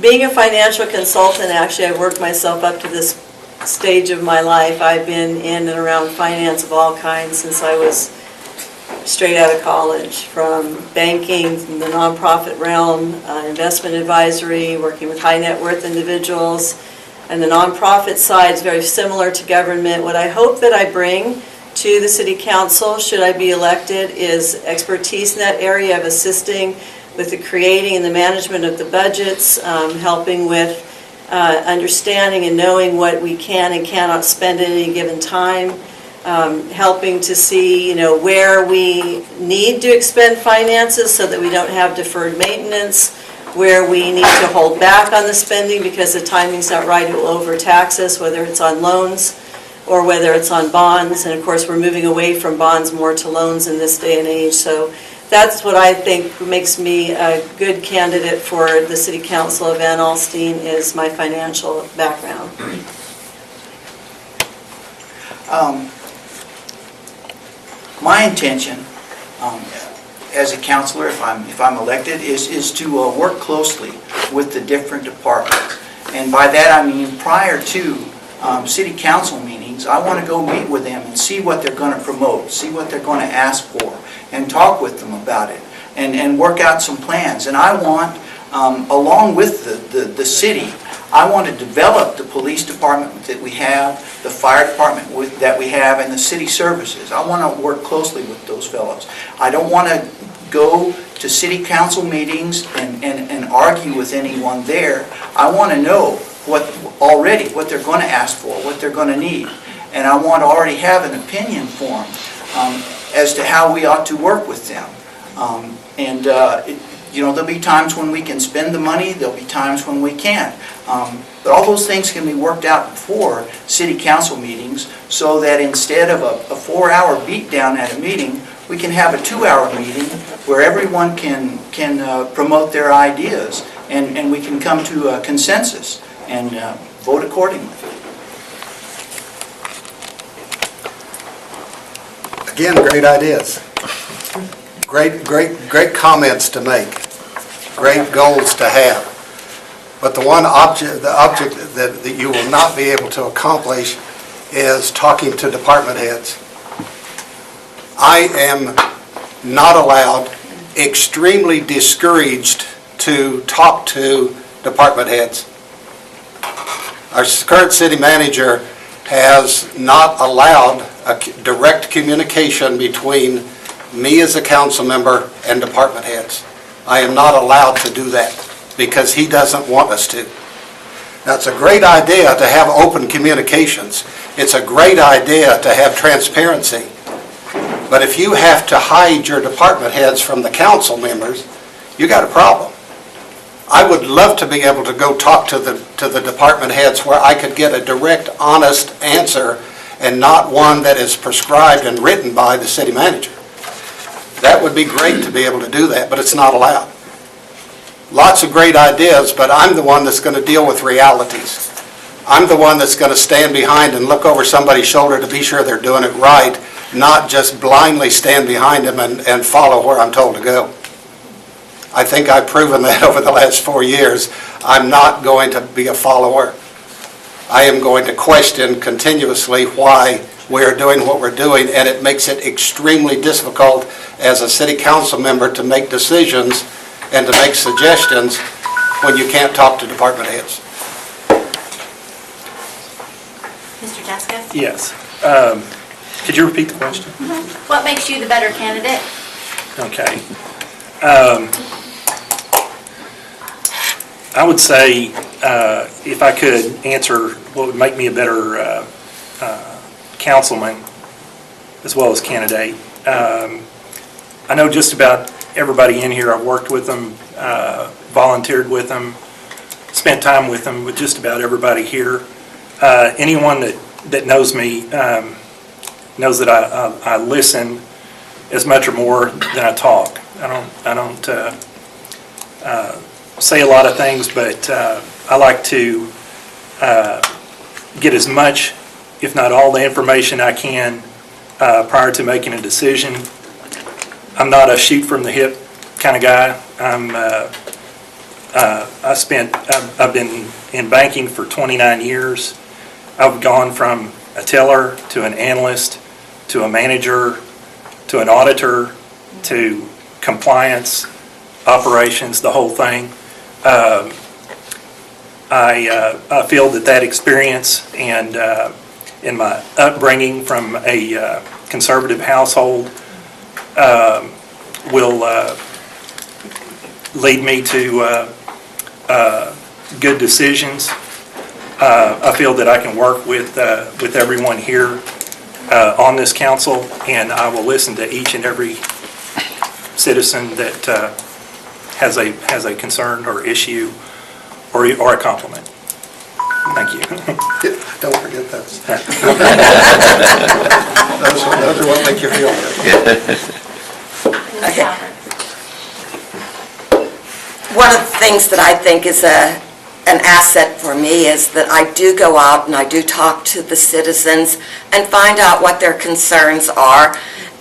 Speaker 7: Being a financial consultant, actually, I've worked myself up to this stage of my life. I've been in and around finance of all kinds since I was straight out of college, from banking, the nonprofit realm, investment advisory, working with high net worth individuals, and the nonprofit side is very similar to government. What I hope that I bring to the city council, should I be elected, is expertise in that area of assisting with the creating and the management of the budgets, helping with understanding and knowing what we can and cannot spend at any given time, helping to see, where we need to expend finances so that we don't have deferred maintenance, where we need to hold back on the spending because the timing's not right, it will overtax us, whether it's on loans or whether it's on bonds. And of course, we're moving away from bonds more to loans in this day and age. So that's what I think makes me a good candidate for the City Council of Van Alstyne, is my financial background.
Speaker 8: My intention, as a counselor, if I'm elected, is to work closely with the different departments. And by that I mean, prior to city council meetings, I want to go meet with them and see what they're going to promote, see what they're going to ask for, and talk with them about it, and work out some plans. And I want, along with the city, I want to develop the police department that we have, the fire department that we have, and the city services. I want to work closely with those fellows. I don't want to go to city council meetings and argue with anyone there. I want to know what they're going to ask for, what they're going to need. And I want to already have an opinion formed as to how we ought to work with them. There'll be times when we can spend the money, there'll be times when we can't. But all those things can be worked out before city council meetings, so that instead of a 4-hour beatdown at a meeting, we can have a 2-hour meeting where everyone can promote their ideas, and we can come to a consensus and vote accordingly.
Speaker 2: Again, great ideas. Great comments to make. Great goals to have. But the object that you will not be able to accomplish is talking to department heads. I am not allowed, extremely discouraged to talk to department heads. Our current city manager has not allowed a direct communication between me as a council member and department heads. I am not allowed to do that because he doesn't want us to. Now, it's a great idea to have open communications. It's a great idea to have transparency. But if you have to hide your department heads from the council members, you got a problem. I would love to be able to go talk to the department heads where I could get a direct, honest answer, and not one that is prescribed and written by the city manager. That would be great to be able to do that, but it's not allowed. Lots of great ideas, but I'm the one that's going to deal with realities. I'm the one that's going to stand behind and look over somebody's shoulder to be sure they're doing it right, not just blindly stand behind them and follow where I'm told to go. I think I've proven that over the last 4 years. I'm not going to be a follower. I am going to question continuously why we are doing what we're doing, and it makes it extremely difficult as a city council member to make decisions and to make suggestions when you can't talk to department heads.
Speaker 3: Mr. Jaska?
Speaker 4: Yes. Could you repeat the question?
Speaker 3: What makes you the better candidate?
Speaker 4: Okay. I would say, if I could answer what would make me a better councilman as well as candidate. I know just about everybody in here. I've worked with them, volunteered with them, spent time with them, with just about everybody here. Anyone that knows me knows that I listen as much or more than I talk. I don't say a lot of things, but I like to get as much, if not all, the information I can prior to making a decision. I'm not a shoot from the hip kind of guy. I've been in banking for 29 years. I've gone from a teller to an analyst to a manager to an auditor to compliance, operations, the whole thing. I feel that experience and in my upbringing from a conservative household will lead me to good decisions. I feel that I can work with everyone here on this council, and I will listen to each and every citizen that has a concern or issue or a compliment. Thank you.
Speaker 2: Don't forget those. Those are what make you feel good.
Speaker 5: Okay. One of the things that I think is an asset for me is that I do go out and I do talk to the citizens and find out what their concerns are.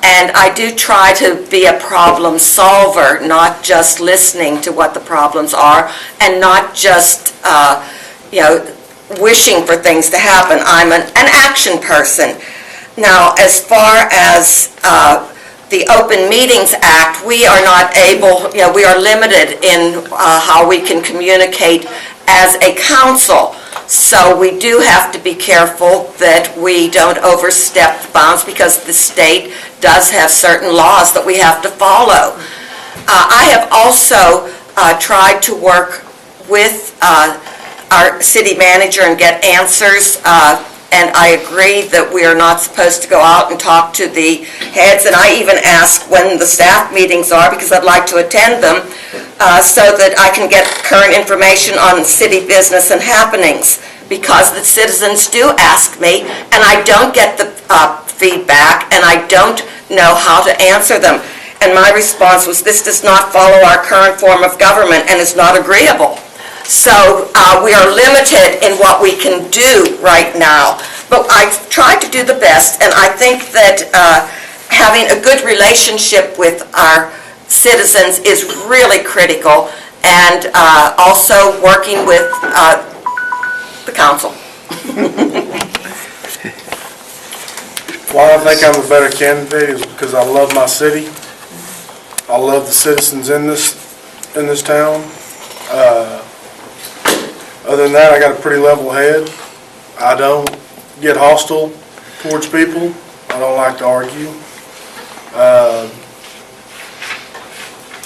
Speaker 5: And I do try to be a problem solver, not just listening to what the problems are and not just, wishing for things to happen. I'm an action person. Now, as far as the Open Meetings Act, we are not able, we are limited in how we can communicate as a council. So we do have to be careful that we don't overstep the bounds because the state does have certain laws that we have to follow. I have also tried to work with our city manager and get answers, and I agree that we are not supposed to go out and talk to the heads, and I even ask when the staff meetings are because I'd like to attend them so that I can get current information on city business and happenings, because the citizens do ask me and I don't get the feedback and I don't know how to answer them. And my response was, this does not follow our current form of government and is not agreeable. So we are limited in what we can do right now. But I've tried to do the best, and I think that having a good relationship with our citizens is really critical, and also working with the council.
Speaker 6: Why I think I'm a better candidate is because I love my city. I love the citizens in this town. Other than that, I got a pretty level head. I don't get hostile towards people. I don't like to argue.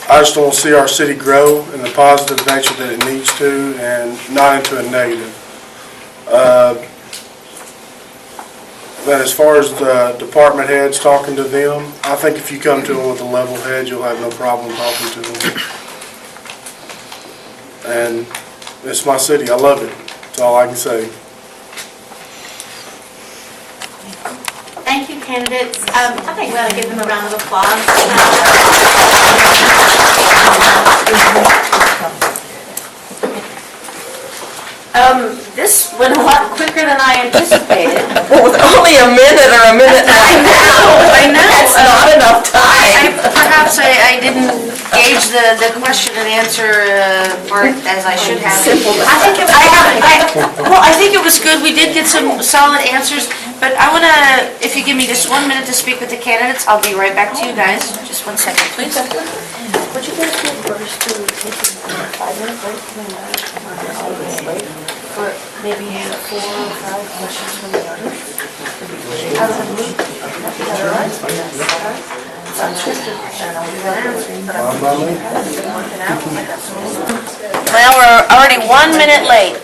Speaker 6: I just want to see our city grow in the positive nature that it needs to and not into a negative. But as far as the department heads, talking to them, I think if you come to them with a level head, you'll have no problem talking to them. And it's my city. I love it. That's all I can say.
Speaker 3: Thank you, candidates. I think we ought to give them a round of applause.
Speaker 1: This went a lot quicker than I anticipated.
Speaker 5: Well, with only a minute or a minute and a half.
Speaker 1: I know.
Speaker 5: That's not enough
Speaker 1: Perhaps I didn't gauge the question and answer part as I should have. I think I think it was good. We did get some solid answers, but I want to, if you give me just 1 minute to speak with the candidates, I'll be right back to you guys. Just 1 second, please. Would you guys be first to take a 5-minute break? For maybe 4 or 5 questions from the audience? Well, we're already 1 minute late.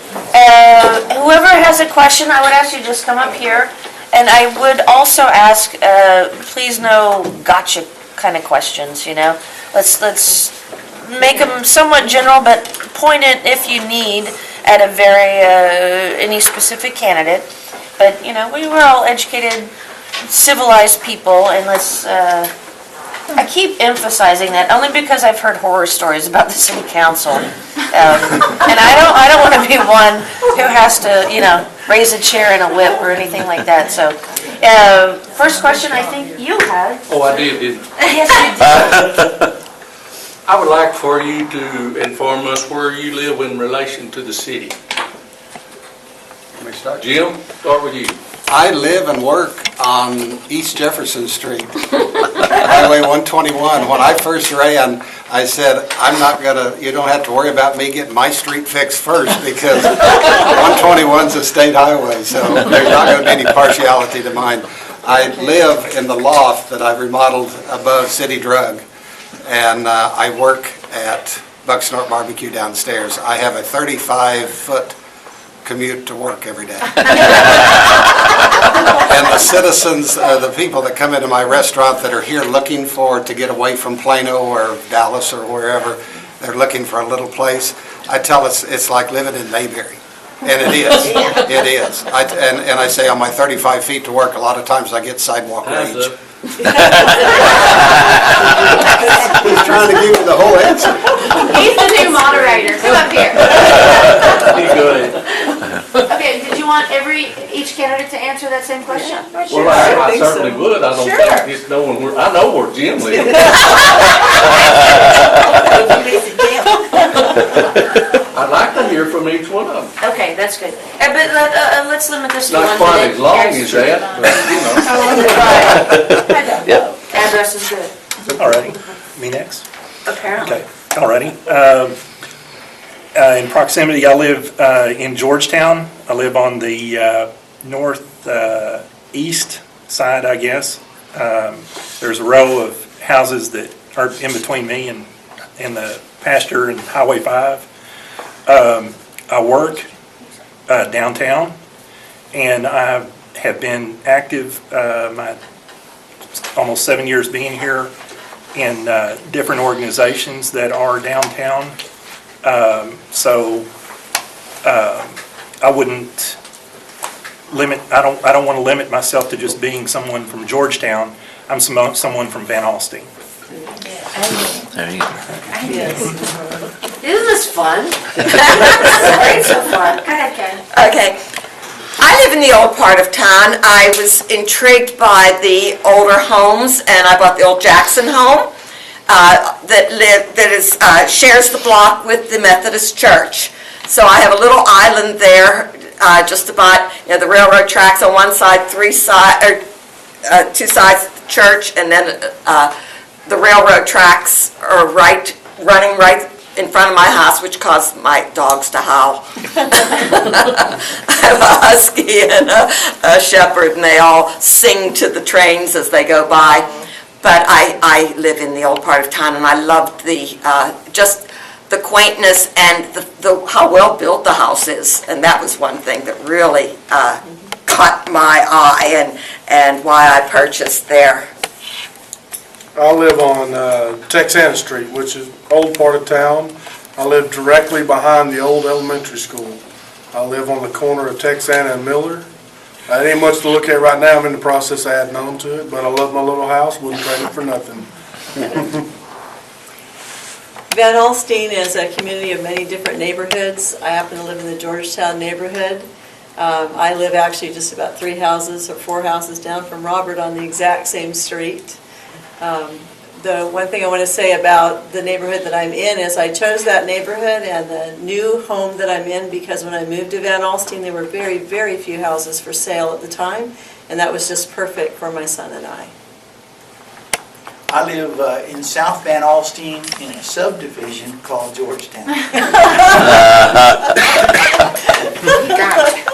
Speaker 1: Whoever has a question, I would ask you to just come up here. And I would also ask, please no gotcha kind of questions, you know? Let's make them somewhat general, but point it, if you need, at a any specific candidate. But, you know, we were all educated, civilized people, and let's, I keep emphasizing that only because I've heard horror stories about the city council. And I don't want to be one who has to, you know, raise a chair and a whip or anything like that. So, first question I think you had.
Speaker 9: Oh, I did, didn't I?
Speaker 1: Yes, you did.
Speaker 9: I would like for you to inform us where you live in relation to the city.
Speaker 2: Let me start.
Speaker 9: Jim, start with you.
Speaker 2: I live and work on East Jefferson Street, Highway 121. When I first ran, I said, you don't have to worry about me getting my street fixed first, because 121's a state highway, so there's not going to be any partiality to mine. I live in the loft that I've remodeled above City Drug, and I work at Bucksnort Barbecue downstairs. I have a 35-foot commute to work every day. And the citizens, the people that come into my restaurant that are here looking to get away from Plano or Dallas or wherever, they're looking for a little place, I tell it's like living in Mayberry. And it is. It is. And I say on my 35 feet to work, a lot of times I get sidewalk
Speaker 9: Hands
Speaker 2: rage.
Speaker 9: up.
Speaker 2: He's trying to give you the whole answer.
Speaker 3: He's the new moderator. Come up here.
Speaker 9: Be good.
Speaker 1: Okay, did you want each candidate to answer that same question?
Speaker 9: Well, I certainly would. I don't think just knowing where, I know where Jim lives. I'd like to hear from each one of them.
Speaker 1: Okay, that's good. But let's limit this to 1
Speaker 9: Not
Speaker 1: minute.
Speaker 9: quite as long as that, but, you know.
Speaker 1: Address is good,
Speaker 4: All righty. Me next?
Speaker 1: apparently.
Speaker 4: Okay, all righty. In proximity, I live in Georgetown. I live on the northeast side, I guess. There's a row of houses that are in between me and the pasture and Highway 5. I work downtown, and I have been active my almost 7 years being here in different organizations that are downtown. So I wouldn't limit, I don't want to limit myself to just being someone from Georgetown. I'm someone from Van Alstyne.
Speaker 1: Isn't this fun? It's so fun. Go ahead, Karen.
Speaker 5: Okay. I live in the old part of town. I was intrigued by the older homes, and I bought the old Jackson home that shares the block with the Methodist Church. So I have a little island there, just about, the railroad tracks on one side, two sides of the church, and then the railroad tracks are running right in front of my house, which caused my dogs to howl. I have a husky and a shepherd, and they all sing to the trains as they go by. But I live in the old part of town, and I loved just the quaintness and how well built the house is. And that was one thing that really caught my eye and why I purchased there.
Speaker 6: I live on Texana Street, which is old part of town. I live directly behind the old elementary school. I live on the corner of Texana and Miller. It ain't much to look at right now. I'm in the process of adding on to it, but I love my little house. Wouldn't trade it for nothing.
Speaker 7: Van Alstyne is a community of many different neighborhoods. I happen to live in the Georgetown neighborhood. I live actually just about 3 houses or 4 houses down from Robert on the exact same street. The one thing I want to say about the neighborhood that I'm in is I chose that neighborhood and the new home that I'm in because when I moved to Van Alstyne, there were very, very few houses for sale at the time, and that was just perfect for my son and I.
Speaker 8: I live in South Van Alstyne in a subdivision called Georgetown.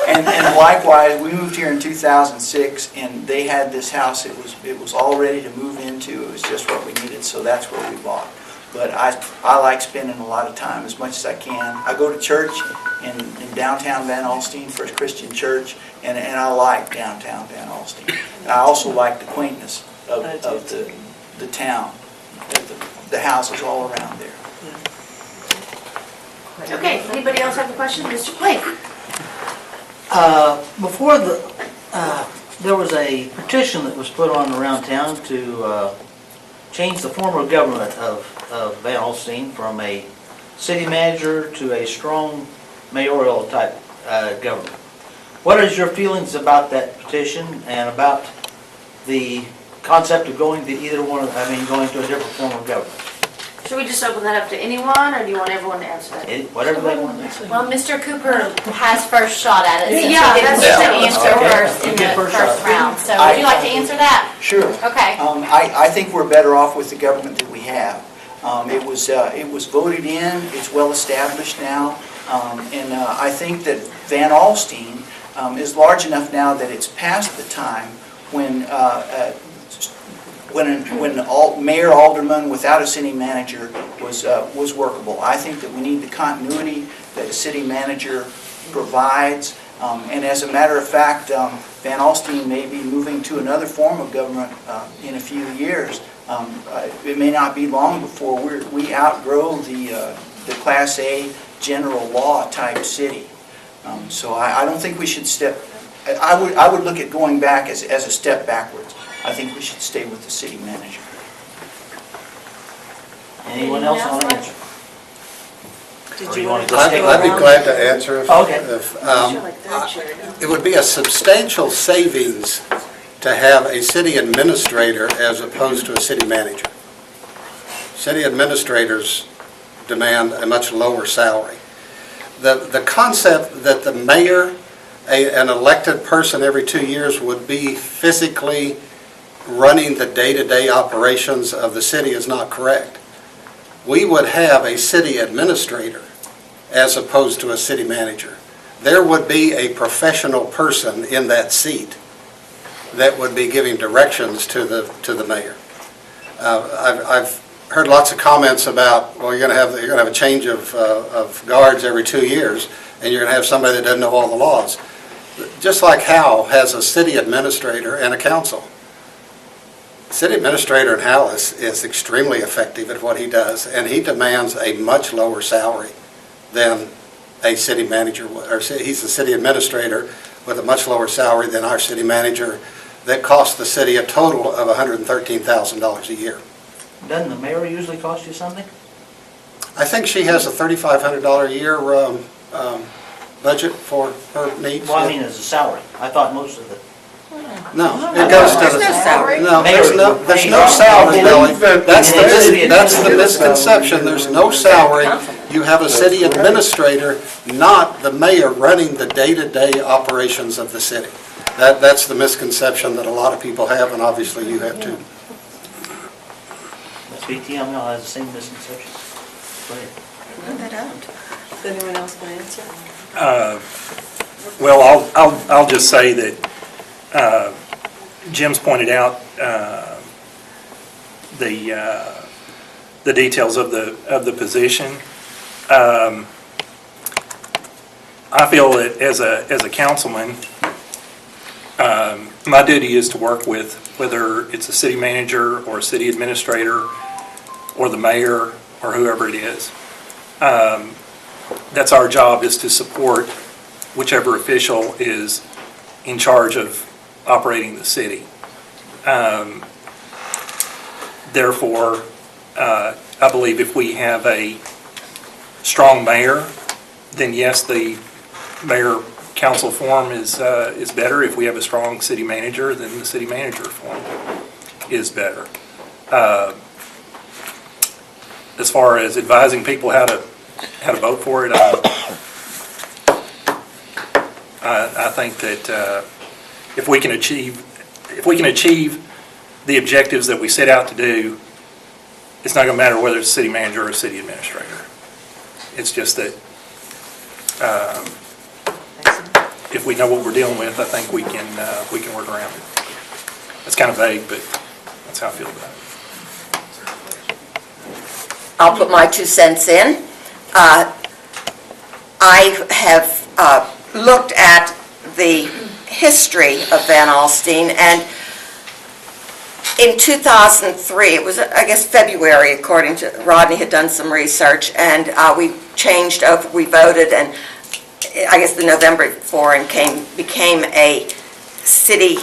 Speaker 8: And likewise, we moved here in 2006, and they had this house, it was all ready to move into, it was just what we needed, so that's where we bought. But I like spending a lot of time, as much as I can. I go to church in downtown Van Alstyne, First Christian Church, and I like downtown Van Alstyne. And I also like the quaintness of the town, the houses all around there.
Speaker 1: Okay, anybody else have a question? Mr. Blake?
Speaker 10: Before there was a petition that was put on around town to change the form of government of Van Alstyne from a city manager to a strong mayoral type government. What is your feelings about that petition and about the concept of going to either one, going to a different form of government?
Speaker 1: Should we just open that up to anyone, or do you want everyone to answer that?
Speaker 10: Whatever they want.
Speaker 3: Well, Mr. Cooper has first shot at it, since he
Speaker 1: Yeah,
Speaker 3: didn't
Speaker 1: that's
Speaker 3: get to
Speaker 1: true.
Speaker 3: answer
Speaker 10: Okay.
Speaker 3: first in
Speaker 10: You
Speaker 3: the
Speaker 10: get first
Speaker 3: first
Speaker 10: shot.
Speaker 3: round. So would you like to answer that?
Speaker 8: Sure.
Speaker 3: Okay.
Speaker 8: I think we're better off with the government that we have. It was voted in, it's well-established now, and I think that Van Alstyne is large enough now that it's past the time when mayor, alderman without a city manager was workable. I think that we need the continuity that a city manager provides, and as a matter of fact, Van Alstyne may be moving to another form of government in a few years. It may not be long before we outgrow the Class A general law type city. So I don't think we should I would look at going back as a step backwards. I think we should stay with the city manager.
Speaker 10: Anyone else want to answer?
Speaker 7: Did
Speaker 10: Or
Speaker 7: you
Speaker 10: you
Speaker 7: want
Speaker 10: wanna
Speaker 7: to
Speaker 10: just
Speaker 7: just go
Speaker 2: I'd be
Speaker 7: around?
Speaker 2: glad to answer.
Speaker 10: Okay.
Speaker 2: It would be a substantial savings to have a city administrator as opposed to a city manager. City administrators demand a much lower salary. The concept that the mayor, an elected person every 2 years, would be physically running the day-to-day operations of the city is not correct. We would have a city administrator as opposed to a city manager. There would be a professional person in that seat that would be giving directions to the mayor. I've heard lots of comments about, well, you're going to have a change of guards every 2 years, and you're going to have somebody that doesn't know all the laws. Just like Hal has a city administrator and a council. City administrator in Hal is extremely effective at what he does, and he demands a much lower salary than a city manager, or he's a city administrator with a much lower salary than our city manager that costs the city a total of $113,000 a year.
Speaker 10: Doesn't the mayor usually cost you something?
Speaker 2: I think she has a $3,500 a year budget for her needs.
Speaker 10: Well, I mean, as a salary. I thought most of the...
Speaker 2: No, it goes to the...
Speaker 5: There's no salary.
Speaker 2: No, there's no salary, Billy. That's the misconception, there's no salary. You have a city administrator, not the mayor running the day-to-day operations of the city. That's the misconception that a lot of people have, and obviously you have too.
Speaker 10: BTM has the same misconception. Go ahead.
Speaker 7: Is anyone else going to answer?
Speaker 4: Well, I'll just say that Jim's pointed out the details of the position. I feel that as a councilman, my duty is to work with, whether it's a city manager or a city administrator or the mayor or whoever it is. That's our job, is to support whichever official is in charge of operating the city. Therefore, I believe if we have a strong mayor, then yes, the mayor-council form is better. If we have a strong city manager, then the city manager form is better. As far as advising people how to vote for it, I think that if we can achieve the objectives that we set out to do, it's not going to matter whether it's a city manager or a city administrator. It's just that if we know what we're dealing with, I think we can work around it. It's kind of vague, but that's how I feel about it.
Speaker 5: I'll put my 2 cents in. I have looked at the history of Van Alstyne, and in 2003, it was, I guess, February, according to Rodney had done some research, and we changed over, we voted, and I guess the November before, and became a city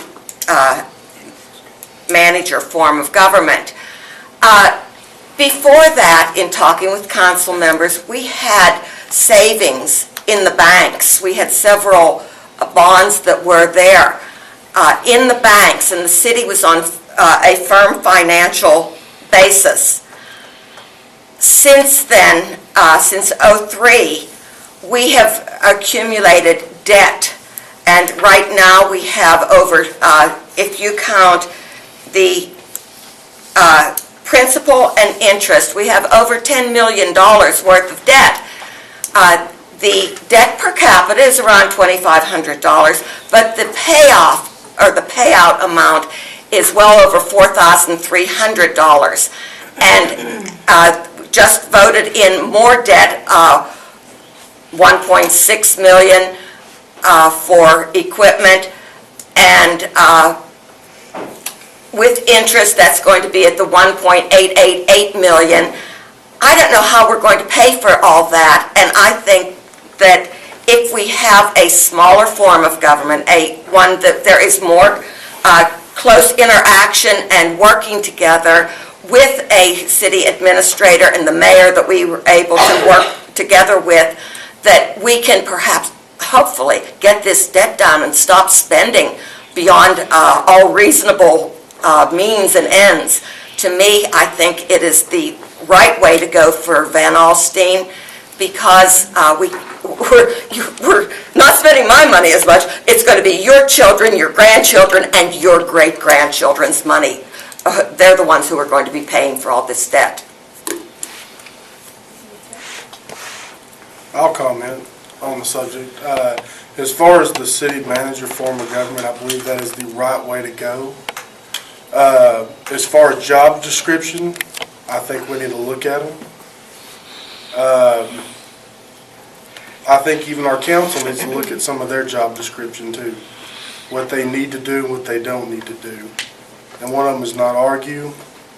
Speaker 5: manager form of government. Before that, in talking with council members, we had savings in the banks. We had several bonds that were there in the banks, and the city was on a firm financial basis. Since then, since '03, we have accumulated debt, and right now we have over, if you count the principal and interest, we have over $10 million worth of debt. The debt per capita is around $2,500, but the payoff, or the payout amount, is well over $4,300. And just voted in more debt, $1.6 million for equipment, and with interest, that's going to be at the $1.888 million. I don't know how we're going to pay for all that, and I think that if we have a smaller form of government, one that there is more close interaction and working together with a city administrator and the mayor that we were able to work together with, that we can perhaps, hopefully, get this debt down and stop spending beyond all reasonable means and ends. To me, I think it is the right way to go for Van Alstyne, because we're not spending my money as much. It's going to be your children, your grandchildren, and your great-grandchildren's money. They're the ones who are going to be paying for all this debt.
Speaker 6: I'll comment on the subject. As far as the city manager form of government, I believe that is the right way to go. As far as job description, I think we need to look at them. I think even our council needs to look at some of their job description too. What they need to do and what they don't need to do. And one of them is not argue,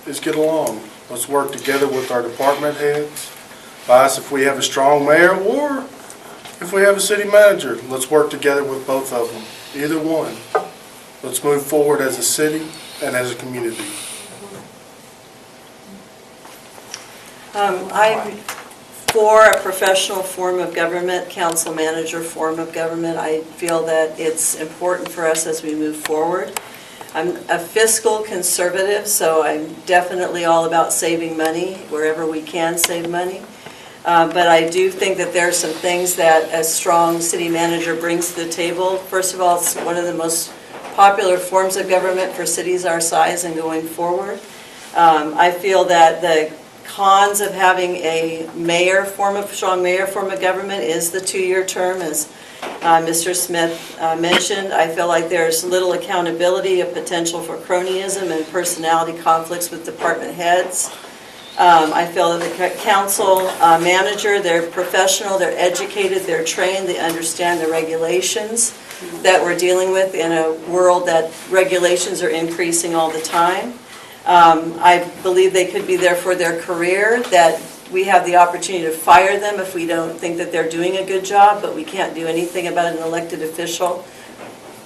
Speaker 6: is get along. Let's work together with our department heads. Advise if we have a strong mayor or if we have a city manager. Let's work together with both of them, either one. Let's move forward as a city and as a community.
Speaker 7: I'm for a professional form of government, council manager form of government. I feel that it's important for us as we move forward. I'm a fiscal conservative, so I'm definitely all about saving money wherever we can save money. But I do think that there are some things that a strong city manager brings to the table. First of all, it's one of the most popular forms of government for cities our size and going forward. I feel that the cons of having a strong mayor form of government is the 2-year term, as Mr. Smith mentioned. I feel like there's little accountability, a potential for cronyism and personality conflicts with department heads. I feel that the council manager, they're professional, they're educated, they're trained, they understand the regulations that we're dealing with in a world that regulations are increasing all the time. I believe they could be there for their career, that we have the opportunity to fire them if we don't think that they're doing a good job, but we can't do anything about an elected official,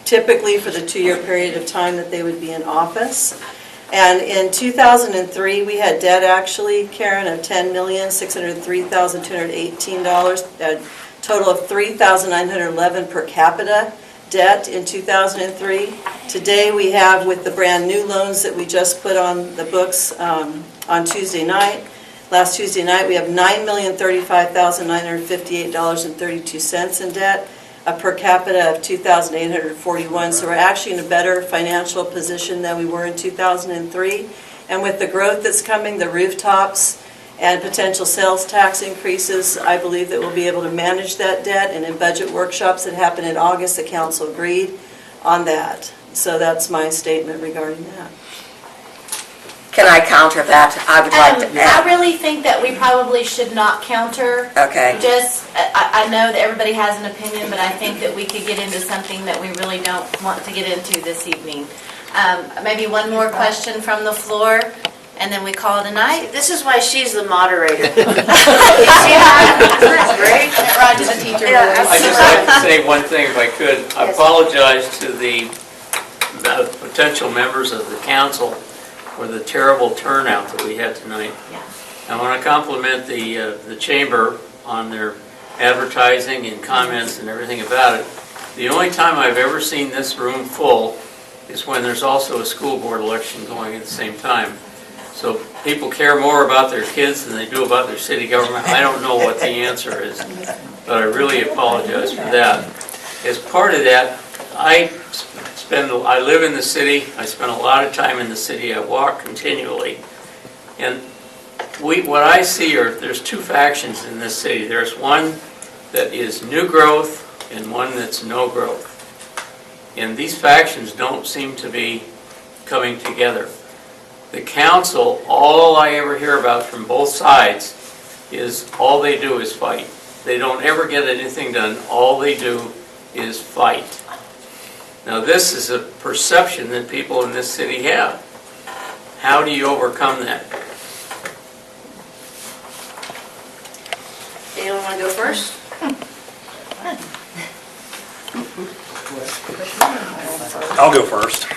Speaker 7: typically for the 2-year period of time that they would be in office. And in 2003, we had debt actually, Karen, of $10,603,218, a total of $3,911 per capita debt in 2003. Today, we have, with the brand-new loans that we just put on the books on Tuesday night, last Tuesday night, we have $9,035,958.32 in debt, a per capita of $2,841. So we're actually in a better financial position than we were in 2003. And with the growth that's coming, the rooftops, and potential sales tax increases, I believe that we'll be able to manage that debt. And in budget workshops that happened in August, the council agreed on that. So that's my statement regarding that.
Speaker 5: Can I counter that? I would like to
Speaker 3: I
Speaker 5: add.
Speaker 3: really think that we probably should not counter.
Speaker 5: Okay.
Speaker 3: I know that everybody has an opinion, but I think that we could get into something that we really don't want to get into this evening. Maybe one more question from the floor, and then we call it a night.
Speaker 1: This is why she's the moderator.
Speaker 3: Right to the teacher
Speaker 1: Yeah,
Speaker 3: voice.
Speaker 9: I'd just like to say one thing if I could. I
Speaker 1: Yes.
Speaker 9: apologize to the potential members of the council for the terrible turnout that we had tonight.
Speaker 3: Yeah.
Speaker 9: I want to compliment the chamber on their advertising and comments and everything about it. The only time I've ever seen this room full is when there's also a school board election going at the same time. So people care more about their kids than they do about their city government. I don't know what the answer is, but I really apologize for that. As part of that, I live in the city, I spend a lot of time in the city, I walk continually. And what I see there's two factions in this city. There's one that is new growth and one that's no growth. And these factions don't seem to be coming together. The council, all I ever hear about from both sides is all they do is fight. They don't ever get anything done. All they do is fight. Now, this is a perception that people in this city have. How do you overcome that?
Speaker 1: Anyone want to go first?
Speaker 4: I'll go first.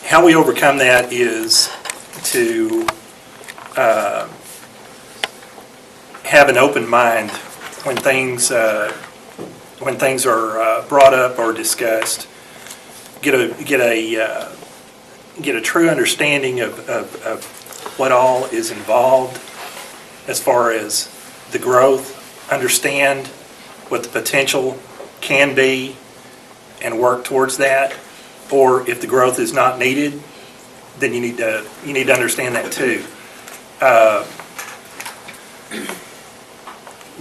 Speaker 4: How we overcome that is to have an open mind when things are brought up or discussed. Get a true understanding of what all is involved as far as the growth. Understand what the potential can be and work towards that. Or if the growth is not needed, then you need to understand that too.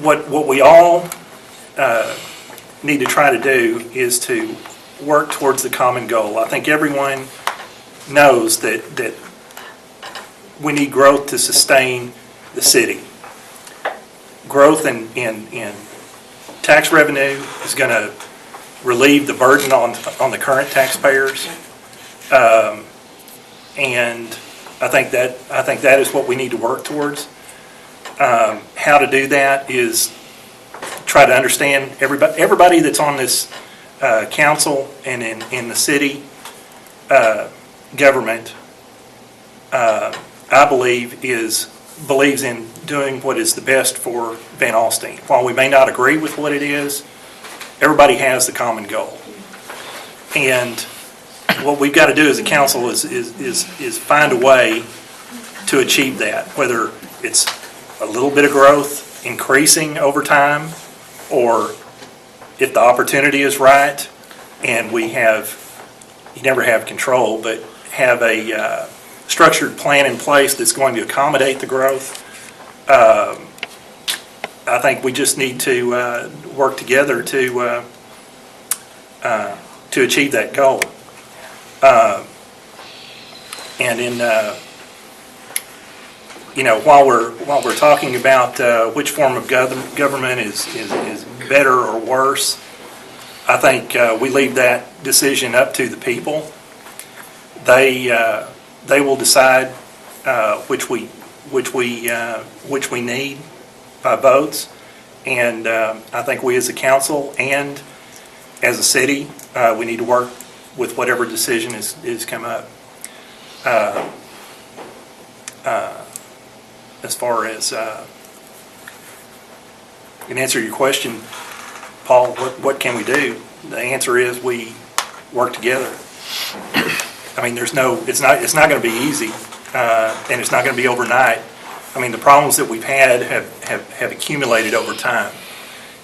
Speaker 4: What we all need to try to do is to work towards the common goal. I think everyone knows that we need growth to sustain the city. Growth in tax revenue is going to relieve the burden on the current taxpayers, and I think that is what we need to work towards. How to do that is try to understand everybody that's on this council and in the city government. I believe believes in doing what is the best for Van Alstyne. While we may not agree with what it is, everybody has the common goal. And what we've got to do as a council is find a way to achieve that, whether it's a little bit of growth increasing over time, or if the opportunity is right and you never have control, but have a structured plan in place that's going to accommodate the growth. I think we just need to work together to achieve that goal. And while we're talking about which form of government is better or worse, I think we leave that decision up to the people. They will decide which we need by votes, and I think we as a council and as a city, we need to work with whatever decision is come up. As far as, in answer to your question, Paul, what can we do? The answer is we work together. I mean, it's not going to be easy, and it's not going to be overnight. I mean, the problems that we've had have accumulated over time.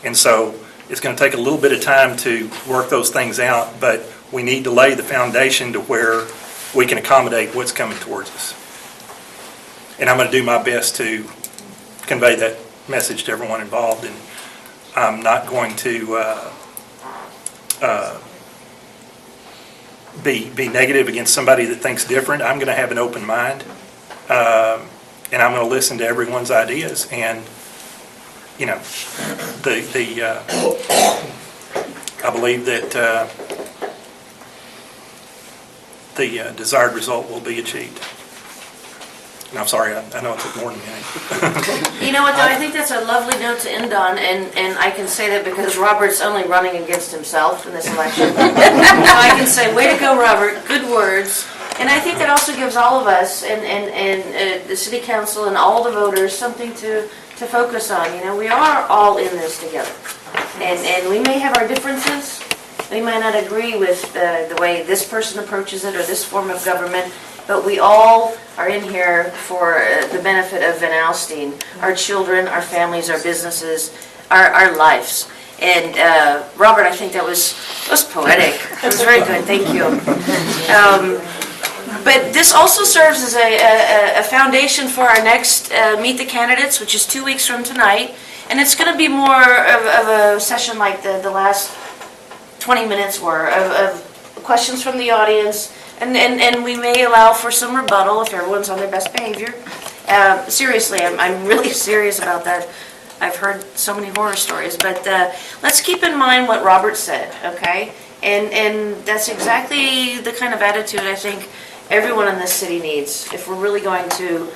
Speaker 4: And so it's going to take a little bit of time to work those things out, but we need to lay the foundation to where we can accommodate what's coming towards us. And I'm going to do my best to convey that message to everyone involved, and I'm not going to be negative against somebody that thinks different. I'm going to have an open mind, and I'm going to listen to everyone's ideas. And you know, I believe that the desired result will be achieved. And I'm sorry, I know it took more than a minute.
Speaker 1: You know what, though, I think that's a lovely note to end on, and I can say that because Robert's only running against himself in this election. So I can say, way to go, Robert, good words. And I think that also gives all of us and the city council and all the voters something to focus on. You know, we are all in this together. And we may have our differences. We might not agree with the way this person approaches it or this form of government, but we all are in here for the benefit of Van Alstyne, our children, our families, our businesses, our lives. And Robert, I think that was poetic. It was very good, thank you. But this also serves as a foundation for our next Meet the Candidates, which is 2 weeks from tonight. And it's going to be more of a session like the last 20 minutes were, of questions from the audience. And we may allow for some rebuttal if everyone's on their best behavior. Seriously, I'm really serious about that. I've heard so many horror stories. But let's keep in mind what Robert said, okay? And that's exactly the kind of attitude I think everyone in this city needs if we're really going to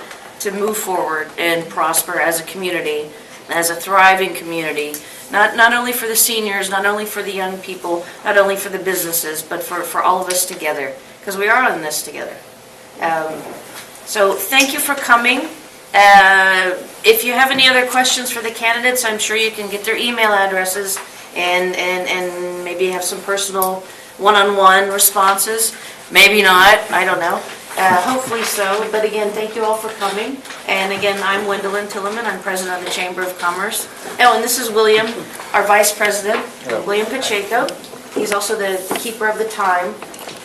Speaker 1: move forward and prosper as a community, as a thriving community, not only for the seniors, not only for the young people, not only for the businesses, but for all of us together, because we are in this together. So thank you for coming. If you have any other questions for the candidates, I'm sure you can get their email addresses and maybe have some personal one-on-one responses. Maybe not, I don't know. Hopefully so. But again, thank you all for coming. And again, I'm Wendelin Tillerman. I'm president of the Chamber of Commerce. Oh, and this is William, our vice president, William Pacheco. He's also the keeper of the time.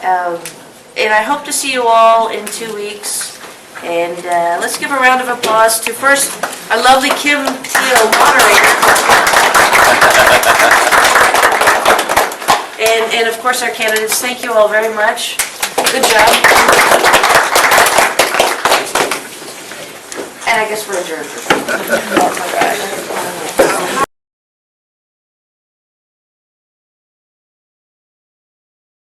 Speaker 1: And I hope to see you all in 2 weeks. And let's give a round of applause to first our lovely Kim Teal, moderator. And of course our candidates. Thank you all very much. Good job. And I guess we're adjourned. Oh my gosh.